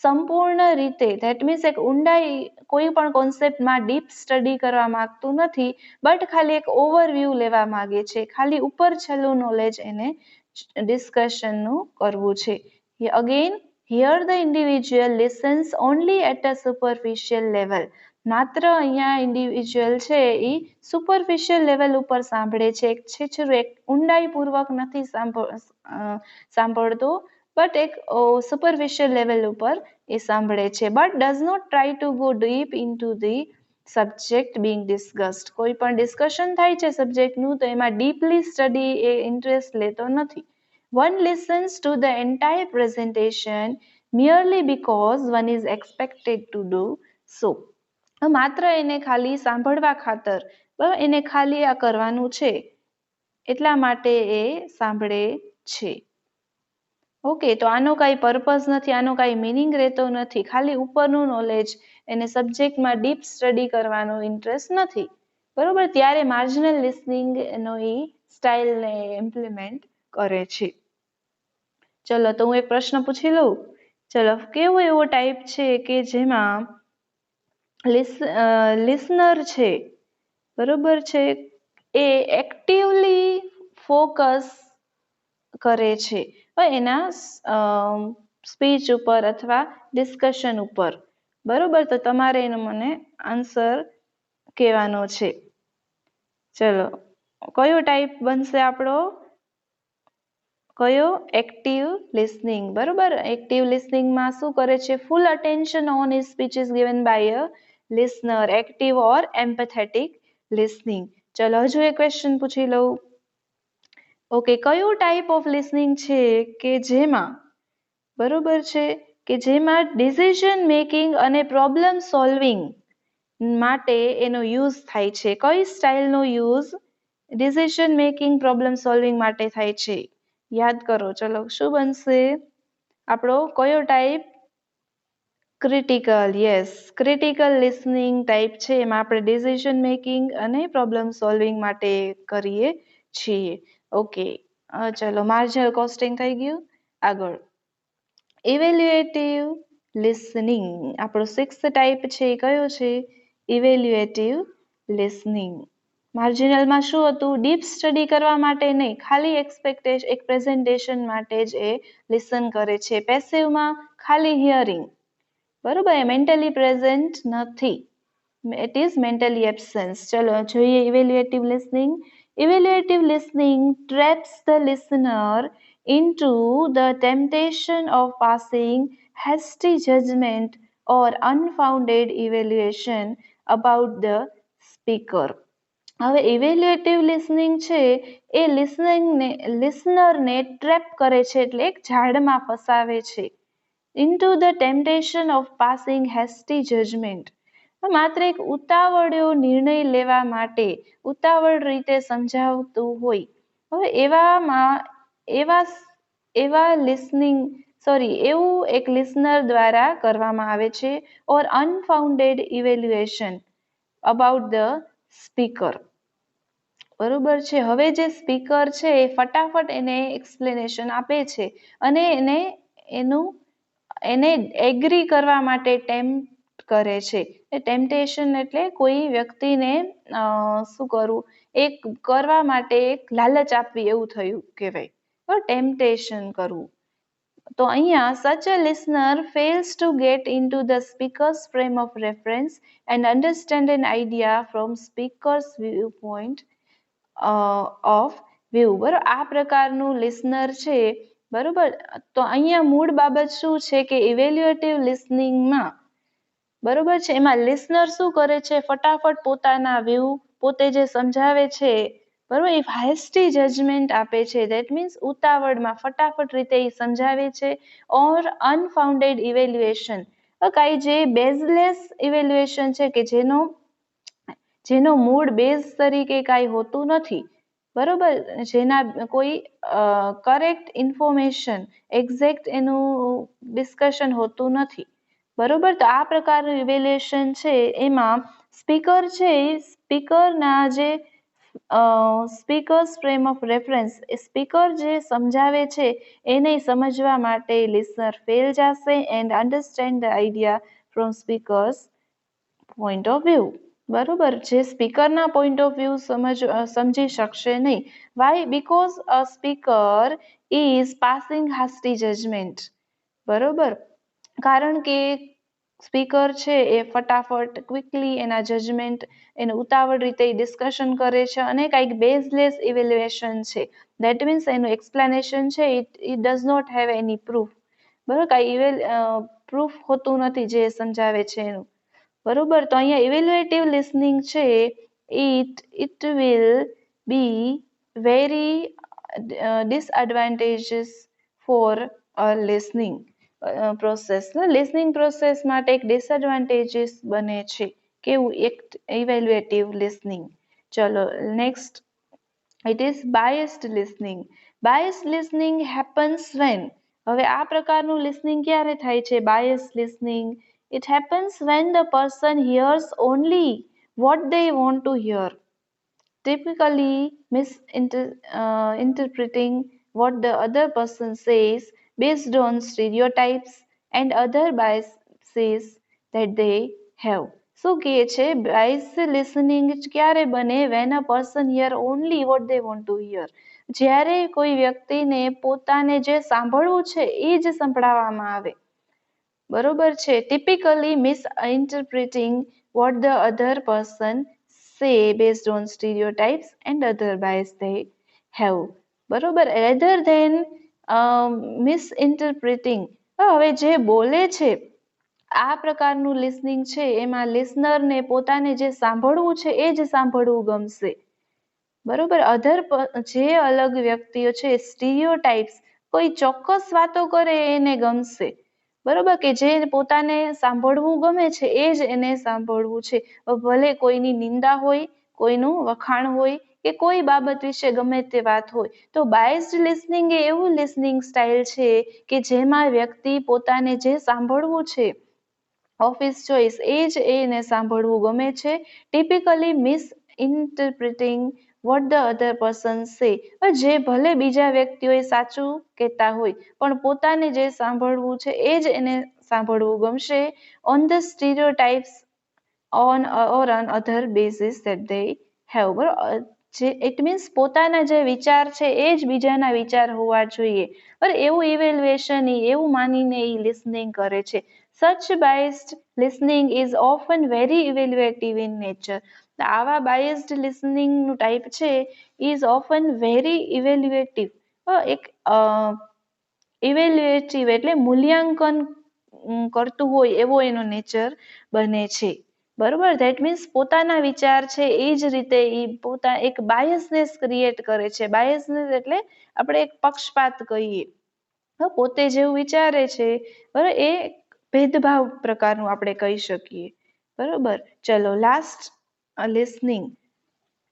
સંપૂર્ણ રીતે, ધેટ મીન્સ એક ઊંડાઈ કોઈ પણ કોન્સેપ્ટમાં ડીપ સ્ટડી કરવા માંગતું નથી, બટ ખાલી એક ઓવરવ્યૂ લેવા માંગે છે, ખાલી ઉપર છેલ્લું નોલેજ એને ડિસ્કશનનું કરવું છે. Again, here the individual listens only at a superficial level. માત્ર અહીંયા ઇન્ડિવિજ્યુઅલ છે એ સુપરફિશિયલ લેવલ ઉપર સાંભળે છે, એક છીછરું, એક ઊંડાઈપૂર્વક નથી સાંભળતો, બટ એક સુપરફિશિયલ લેવલ ઉપર એ સાંભળે છે, but does not try to go deep into the subject being discussed. કોઈ પણ ડિસ્કશન થાય છે સબ્જેક્ટનું તો એમાં ડીપલી સ્ટડી એ ઇન્ટરેસ્ટ લેતો નથી. One listens to the entire presentation merely because one is expected to do so. માત્ર એને ખાલી સાંભળવા ખાતર, એને ખાલી આ કરવાનું છે એટલા માટે એ સાંભળે છે. ઓકે, તો આનો કાંઈ પર્પઝ નથી, આનો કાંઈ મિનિંગ રહેતો નથી, ખાલી ઉપરનું નોલેજ, એને સબ્જેક્ટમાં ડીપ સ્ટડી કરવાનો ઇન્ટરેસ્ટ નથી, બરોબર, ત્યારે માર્જિનલ લિસનિંગનો એ સ્ટાઇલને ઇમ્પ્લિમેન્ટ કરે છે. ચલો, તો હું એક પ્રશ્ન પૂછી લઉં. ચલો, કેવો એવો ટાઈપ છે કે જેમાં લિસનર છે, બરોબર છે, એ એક્ટિવલી ફોકસ કરે છે એના સ્પીચ ઉપર અથવા ડિસ્કશન ઉપર, બરોબર, તો તમારે એનો મને આન્સર કહેવાનો છે. ચલો, કયો ટાઈપ બનશે આપણો? કયો? એક્ટિવ લિસનિંગ, બરોબર. એક્ટિવ લિસનિંગમાં શું કરે છે? Full attention on his speech is given by a listener, active or empathetic listening. ચલો, હજુ એક ક્વેશ્ચન પૂછી લઉં. ઓકે, કયું ટાઈપ ઓફ લિસનિંગ છે કે જેમાં, બરોબર છે, કે જેમાં ડિસિઝન મેકિંગ અને પ્રોબ્લેમ સોલ્વિંગ માટે એનો યુઝ થાય છે? કઈ સ્ટાઇલનો use decision making, problem solving માટે થાય છે? યાદ કરો, ચલો શું બનશે આપણો કયો type? Critical. Yes, critical listening type છે, એમાં આપણે ડિસિઝન મેકિંગ અને પ્રોબ્લેમ સોલ્વિંગ માટે કરીએ છીએ. ઓકે, ચલો માર્જિનલ કોસ્ટિંગ થઈ ગયું. આગળ ઇવેલ્યુએટિવ લિસનિંગ, આપણો 6th ટાઈપ છે એ કયો છે? ઇવેલ્યુએટિવ લિસનિંગ. માર્જિનલમાં શું હતું? ડીપ સ્ટડી કરવા માટે નહીં, ખાલી એક પ્રેઝન્ટેશન માટે જ એ લિસન કરે છે. પેસિવમાં ખાલી હિયરિંગ, બરોબર, એ મેન્ટલી પ્રેઝન્ટ નથી, ઇટ ઇઝ મેન્ટલી એબ્સેન્સ. ચલો જોઈએ ઇવેલ્યુએટિવ listening. Evaluative listening traps the listener into the temptation of passing hasty judgment or unfounded evaluation about the speaker. હવે ઇવેલ્યુએટિવ લિસનિંગ છે એ લિસનરને ટ્રેપ કરે છે, એટલે એક ઝાડમાં ફસાવે છે. Into the temptation of passing hasty judgement, માત્ર એક ઉતાવળ્યો નિર્ણય લેવા માટે ઉતાવળ રીતે સમજાવતું હોય. હવે એવું એક લિસનર દ્વારા કરવામાં આવે છે. ઓર અનફાઉન્ડેડ ઇવેલ્યુએશન અબાઉટ ધ સ્પીકર, બરોબર છે. હવે જે સ્પીકર છે એ ફટાફટ એને એક્સપ્લેનેશન આપે છે અને એને એગ્રી કરવા માટે ટેમ્પ્ટ કરે છે. એ ટેમ્પટેશન એટલે કોઈ વ્યક્તિને શું કરવું, એક કરવા માટે એક લાલચ આપવી, એવું થયું કહેવાય, ટેમ્પટેશન કરવું. તો અહીંયા such a listener fails to get into the speaker's frame of reference and understand an idea from speaker's viewpoint of view. બરોબર, આ પ્રકારનું લિસનર છે, બરોબર. તો અહીંયા મૂળ બાબત શું છે કે ઇવેલ્યુએટિવ લિસનિંગમાં, બરોબર છે, એમાં લિસનર શું કરે છે? ફટાફટ પોતાના વ્યૂ, પોતે જે સમજાવે છે, બરોબર, એ હેસ્ટી જજમેન્ટ આપે છે. દેટ મીન્સ ઉતાવળમાં ફટાફટ રીતે એ સમજાવે છે. ઓર અનફાઉન્ડેડ ઇવેલ્યુએશન, કાંઈ જે બેઝલેસ ઇવેલ્યુએશન છે કે જેનો મૂળ બેઝ તરીકે કાંઈ હોતું નથી, બરોબર, જેના કોઈ કરેક્ટ ઇન્ફોર્મેશન, એક્ઝેક્ટ એનું ડિસ્કશન હોતું નથી, બરોબર. તો આ પ્રકારનું ઇવેલ્યુએશન છે એમાં સ્પીકર છે, સ્પીકરના જે સ્પીકર્સ ફ્રેમ ઓફ રેફરન્સ, એ સ્પીકર જે સમજાવે છે એને સમજવા માટે લિસનર ફેલ જશે and understand the idea from speaker's point of view, બરોબર. જે સ્પીકરના પોઈન્ટ ઓફ વ્યૂ સમજી શકશે નહીં. Why? Because a speaker is passing hasty judgement, બરોબર, કારણ કે સ્પીકર છે એ ફટાફટ ક્વિકલી એના જજમેન્ટ, એને ઉતાવળ રીતે ડિસ્કશન કરે છે અને કંઈક બેઝલેસ ઇવેલ્યુએશન છે. દેટ મીન્સ એનું એક્સપ્લેનેશન છે it does not have any proof, બરોબર, કાંઈ પ્રૂફ હોતું નથી જે સમજાવે છે એનું, બરોબર. તો અહીંયા ઇવેલ્યુએટિવ લિસનિંગ છે it will be very disadvantageous for a listening process. Listening process માટે એક ડિસએડવાન્ટેજીસ બને છે. કેવું? એક ઇવેલ્યુએટિવ લિસનિંગ. ચલો next, it is biased listening. Biased listening happens van, હવે આ પ્રકારનું લિસનિંગ ક્યારે થાય છે? Biased listening, it happens when the person hears only what they want to hear, typically misinterpreting what the other person says based on stereotypes and other biases that they have. શું કહે છે? Biased listening ક્યારે બને? when a person hear only what they want to hear, જ્યારે કોઈ વ્યક્તિને પોતાને જે સાંભળવું છે એ જ સંભળાવવામાં આવે, બરોબર છે. Typically misinterpreting what the other person say based on stereotypes and other bias they have, બરોબર, rather than મિસઇન્ટરપ્રિટિંગ. હવે જે બોલે છે, આ પ્રકારનું લિસનિંગ છે એમાં લિસનરને પોતાને જે સાંભળવું છે એ જ સાંભળવું ગમશે, બરોબર. જે અલગ વ્યક્તિઓ છે, સ્ટીરિયોટાઇપ્સ, કોઈ ચોક્કસ વાતો કરે એને ગમશે, બરોબર, કે જે પોતાને સાંભળવું ગમે છે એ જ એને સાંભળવું છે. ભલે કોઈની નિંદા હોય, કોઈનું વખાણ હોય કે કોઈ બાબત વિશે ગમે તે વાત હોય. તો બાયસ્ડ લિસનિંગ એ એવું લિસનિંગ સ્ટાઇલ છે કે જેમાં વ્યક્તિ પોતાને જે સાંભળવું છે ઓફિસ ચોઇસ એ જ એને સાંભળવું ગમે છે. Typically misinterpreting what the other person say. જે ભલે બીજા વ્યક્તિઓ સાચું કહેતા હોય પણ પોતાને જે સાંભળવું છે એ જ એને સાંભળવું ગમશે. On the stereotypes on or on other basis that they have. બરાબર, જે ઇટ મીન્સ પોતાના જે વિચાર છે એ જ બીજાના વિચાર હોવા જોઈએ. પણ એવું ઇવેલ્યુએશન એવું માનીને એ લિસનિંગ કરે છે. Such biased listening is often very evaluative in nature. આવા બાયસ્ડ લિસનિંગનું ટાઈપ છે ઇઝ ઓફન વેરી ઇવેલ્યુએટિવ. એક ઇવેલ્યુએટિવ એટલે મૂલ્યાંકન કરતું હોય એવો એનો નેચર બને છે. બરોબર, ધેટ મીન્સ પોતાના વિચાર છે એ જ રીતે એ પોતા એક બાયસનેસ ક્રિએટ કરે છે. બાયસનેસ એટલે આપણે એક પક્ષપાત કહીએ. પોતે જેવું વિચારે છે બરાબર એ ભેદભાવ પ્રકારનું આપણે કહી શકીએ. બરોબર, ચલો last listening.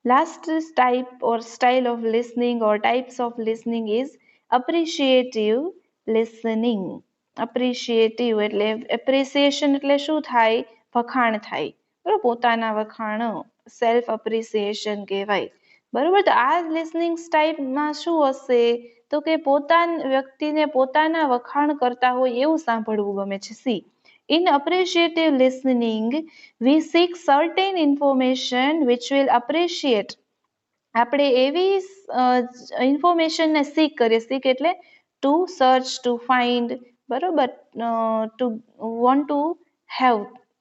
Last type or style of listening or types of listening is appreciative listening. Appreciative એટલે appreciation એટલે શું થાય? વખાણ થાય. બરોબર, પોતાના વખાણ સેલ્ફ અપ્રિસિએશન કહેવાય. બરોબર, તો આ લિસનિંગ સ્ટાઇલમાં શું હશે તો કે વ્યક્તિને પોતાના વખાણ કરતા હોય એવું સાંભળવું ગમે છે. C, in appreciative listening, we seek certain information which will appreciate. આપણે એવી ઇન્ફોર્મેશનને સીક કરીએ. સીક એટલે ટુ સર્ચ, ટુ ફાઇન્ડ, બરોબર, ટુ વોન્ટ ટુ હેવ,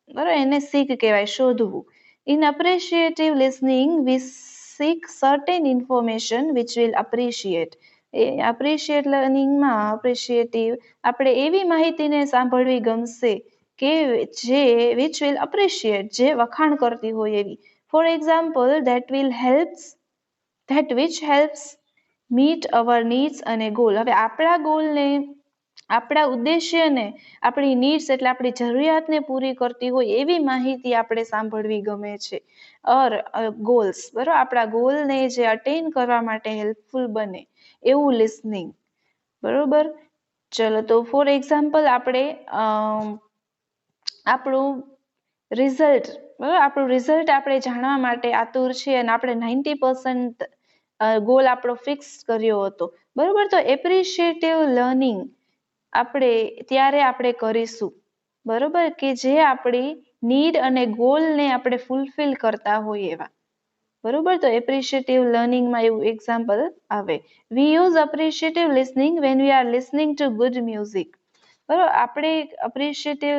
બરોબર, એને સીક કહેવાય, શોધવું. In appreciative listening, we seek certain information which will appreciate. Appreciate લર્નિંગમાં અપ્રિશિએટિવ આપણે એવી માહિતીને સાંભળવી ગમશે કે જે વિચ વિલ અપ્રિશિએટ, જે વખાણ કરતી હોય એવી. For example, that which helps meet our needs અને goal. હવે આપણા ગોલને, આપણા ઉદ્દેશ્યને, આપણી નીડ્સ એટલે આપણી જરૂરિયાતને પૂરી કરતી હોય એવી માહિતી આપણે સાંભળવી ગમે છે. ઓર ગોલ્સ, બરાબર, આપણા ગોલને જે અટેન કરવા માટે હેલ્પફુલ બને એવું લિસનિંગ. બરોબર, ચલો તો ફોર એક્ઝામ્પલ આપણે આપણું રિઝલ્ટ, બરાબર, આપણું રિઝલ્ટ આપણે જાણવા માટે આતુર છીએ અને આપણે 90% ગોલ આપણો ફિક્સ કર્યો હતો. બરોબર, તો એપ્રિશિએટિવ લર્નિંગ ત્યારે આપણે કરીશું. બરોબર, કે જે આપણી નીડ અને ગોલને આપણે ફૂલફિલ કરતા હોય એવા. બરોબર, તો એપ્રિશિએટિવ લર્નિંગમાં એવું એક્ઝામ્પલ આવે. We use appreciative listening when we are listening to good music. બરોબર, આપણે એપ્રિશિએટિવ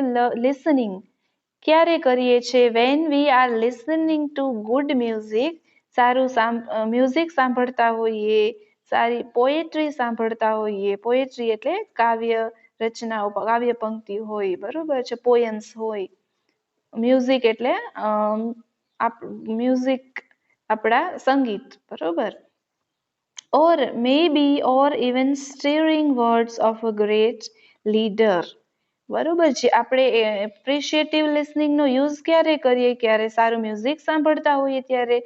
લિસનિંગ ક્યારે કરીએ છીએ? When we are listening to good music. સારું મ્યુઝિક સાંભળતા હોઈએ, સારી પોએટ્રી સાંભળતા હોઈએ. પોએટ્રી એટલે કાવ્ય રચનાઓ, કાવ્ય પંક્તિ હોય, બરોબર છે, પોયમ્સ હોય. મ્યુઝિક એટલે મ્યુઝિક આપણા સંગીત, બરોબર. Or maybe or even stirring words of a great leader. બરોબર છે, આપણે એપ્રિશિએટિવ લિસનિંગનો યુઝ ક્યારે કરીએ? ક્યારે સારું મ્યુઝિક સાંભળતા હોઈએ ત્યારે,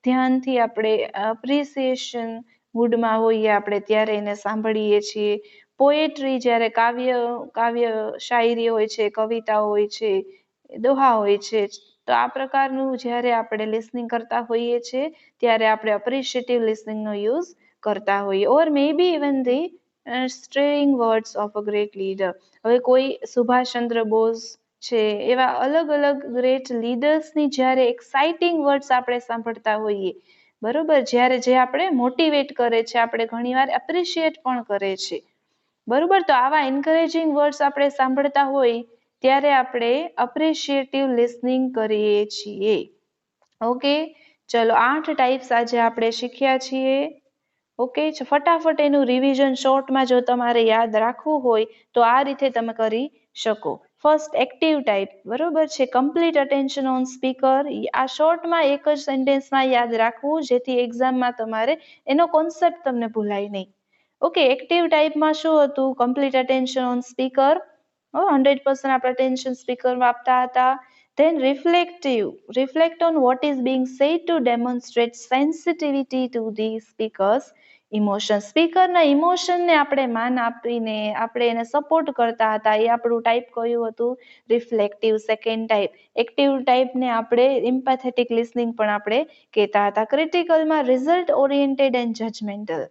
ધ્યાનથી આપણે એપ્રિસિએશન મૂડમાં હોઈએ આપણે ત્યારે એને સાંભળીએ છીએ. પોએટ્રી જ્યારે કાવ્ય શાયરી હોય છે, કવિતા હોય છે, દોહા હોય છે, તો આ પ્રકારનું જ્યારે આપણે લિસનિંગ કરતા હોઈએ છીએ ત્યારે આપણે એપ્રિશિએટિવ લિસનિંગનો યુઝ કરતા હોઈએ. Or maybe even the stirring words of a great leader. હવે કોઈ સુભાષચંદ્ર બોઝ છે, એવા અલગ અલગ ગ્રેટ લીડર્સની જ્યારે એક્સાઇટિંગ વર્ડ્સ આપણે સાંભળતા હોઈએ, બરોબર, જ્યારે જે આપણે મોટિવેટ કરે છે, આપણે ઘણીવાર એપ્રિશિએટ પણ કરે છે. બરોબર, તો આવા એન્કરેજિંગ વર્ડ્સ આપણે સાંભળતા હોય ત્યારે આપણે એપ્રિશિએટિવ લિસનિંગ કરીએ છીએ. ઓકે, ચલો 8 ટાઈપ્સ આજે આપણે શીખ્યા છીએ. ઓકે, ફટાફટ એનું રિવિઝન શોર્ટમાં જો તમારે યાદ રાખવું હોય તો આ રીતે તમે કરી શકો. ફર્સ્ટ, એક્ટિવ ટાઈપ, બરોબર છે, કમ્પ્લીટ અટેન્શન ઓન સ્પીકર. આ શોર્ટમાં એક જ સેન્ટેન્સમાં યાદ રાખવું જેથી એક્ઝામમાં તમારે એનો કોન્સેપ્ટ તમને ભૂલાય નહીં. ઓકે, એક્ટિવ ટાઈપમાં શું હતું? કમ્પ્લીટ અટેન્શન ઓન સ્પીકર, 100% આપણે અટેન્શન સ્પીકરમાં આપતા હતા. Then reflective. Reflect on what is being said to demonstrate sensitivity to the speaker's emotion. સ્પીકરના ઇમોશનને આપણે માન આપીને આપણે એને સપોર્ટ કરતા હતા. એ આપણું ટાઈપ કયું હતું? રિફ્લેક્ટિવ. Second type. એક્ટિવ ટાઈપને આપણે એમ્પેથેટિક લિસનિંગ પણ આપણે કહેતા હતા. ક્રિટિકલમાં રિઝલ્ટ ઓરિએન્ટેડ એન્ડ જજમેન્ટલ.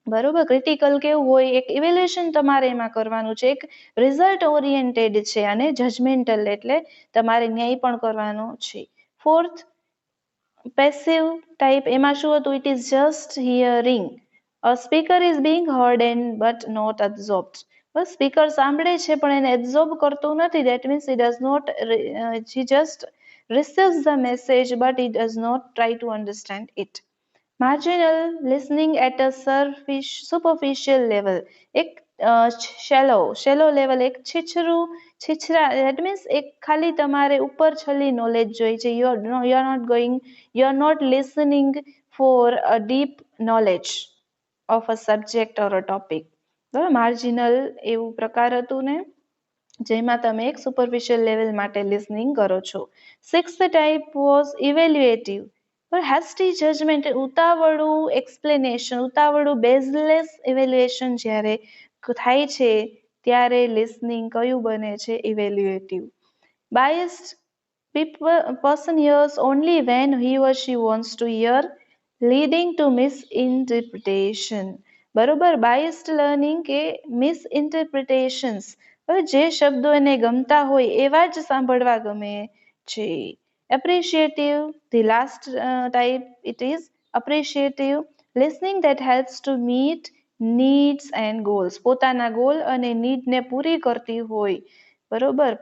બરોબર. ક્રિટિકલ કેવું હોય? એક ઇવેલ્યુએશન તમારે એમાં કરવાનું છે, એક રિઝલ્ટ ઓરિએન્ટેડ છે, અને જજમેન્ટલ એટલે તમારે ન્યાય પણ કરવાનો છે. ફોર્થ પેસિવ ટાઈપ, એમાં શું હતું? It is just hearing. A speaker is being heard and but not absorbed. બસ સ્પીકર સાંભળે છે પણ એને એબ્ઝોર્બ કરતું નથી. That means he does not, he just receives the message but he does not try to understand it. Marginal listening at a superficial level. એક shallow level, એક છીછરા, that means એક ખાલી તમારે ઉપર છલી નોલેજ જોઈ છે. you are not listening for a deep knowledge of a subject or a topic. બરાબર. માર્જિનલ એવું પ્રકાર હતું ને, જેમાં તમે એક સુપરફિશિયલ લેવલ માટે લિસનિંગ કરો છો. Sixth type was evaluative. Hasty judgement, ઉતાવળું એક્સપ્લેનેશન, ઉતાવળું બેઝલેસ ઇવેલ્યુએશન જ્યારે થાય છે ત્યારે લિસનિંગ કયું બને છે? Evaluative. Biased person hears only when he or she wants to hear, leading to misinterpretation. બરોબર. બાયસ્ડ લર્નિંગ કે મિસઇન્ટરપ્રિટેશન્સ. જે શબ્દો એને ગમતા હોય એવા જ સાંભળવા ગમે છે. Appreciative, the last type, it is appreciative listening that helps to meet needs and goals. પોતાના ગોલ અને નીડને પૂરી કરતી હોય. બરોબર.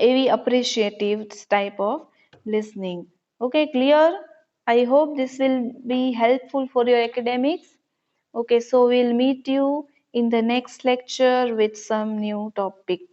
એવી appreciative type of listening. Okay, clear? I hope this will be helpful for your academics. Okay, so we'll meet you in the next lecture with some new topic.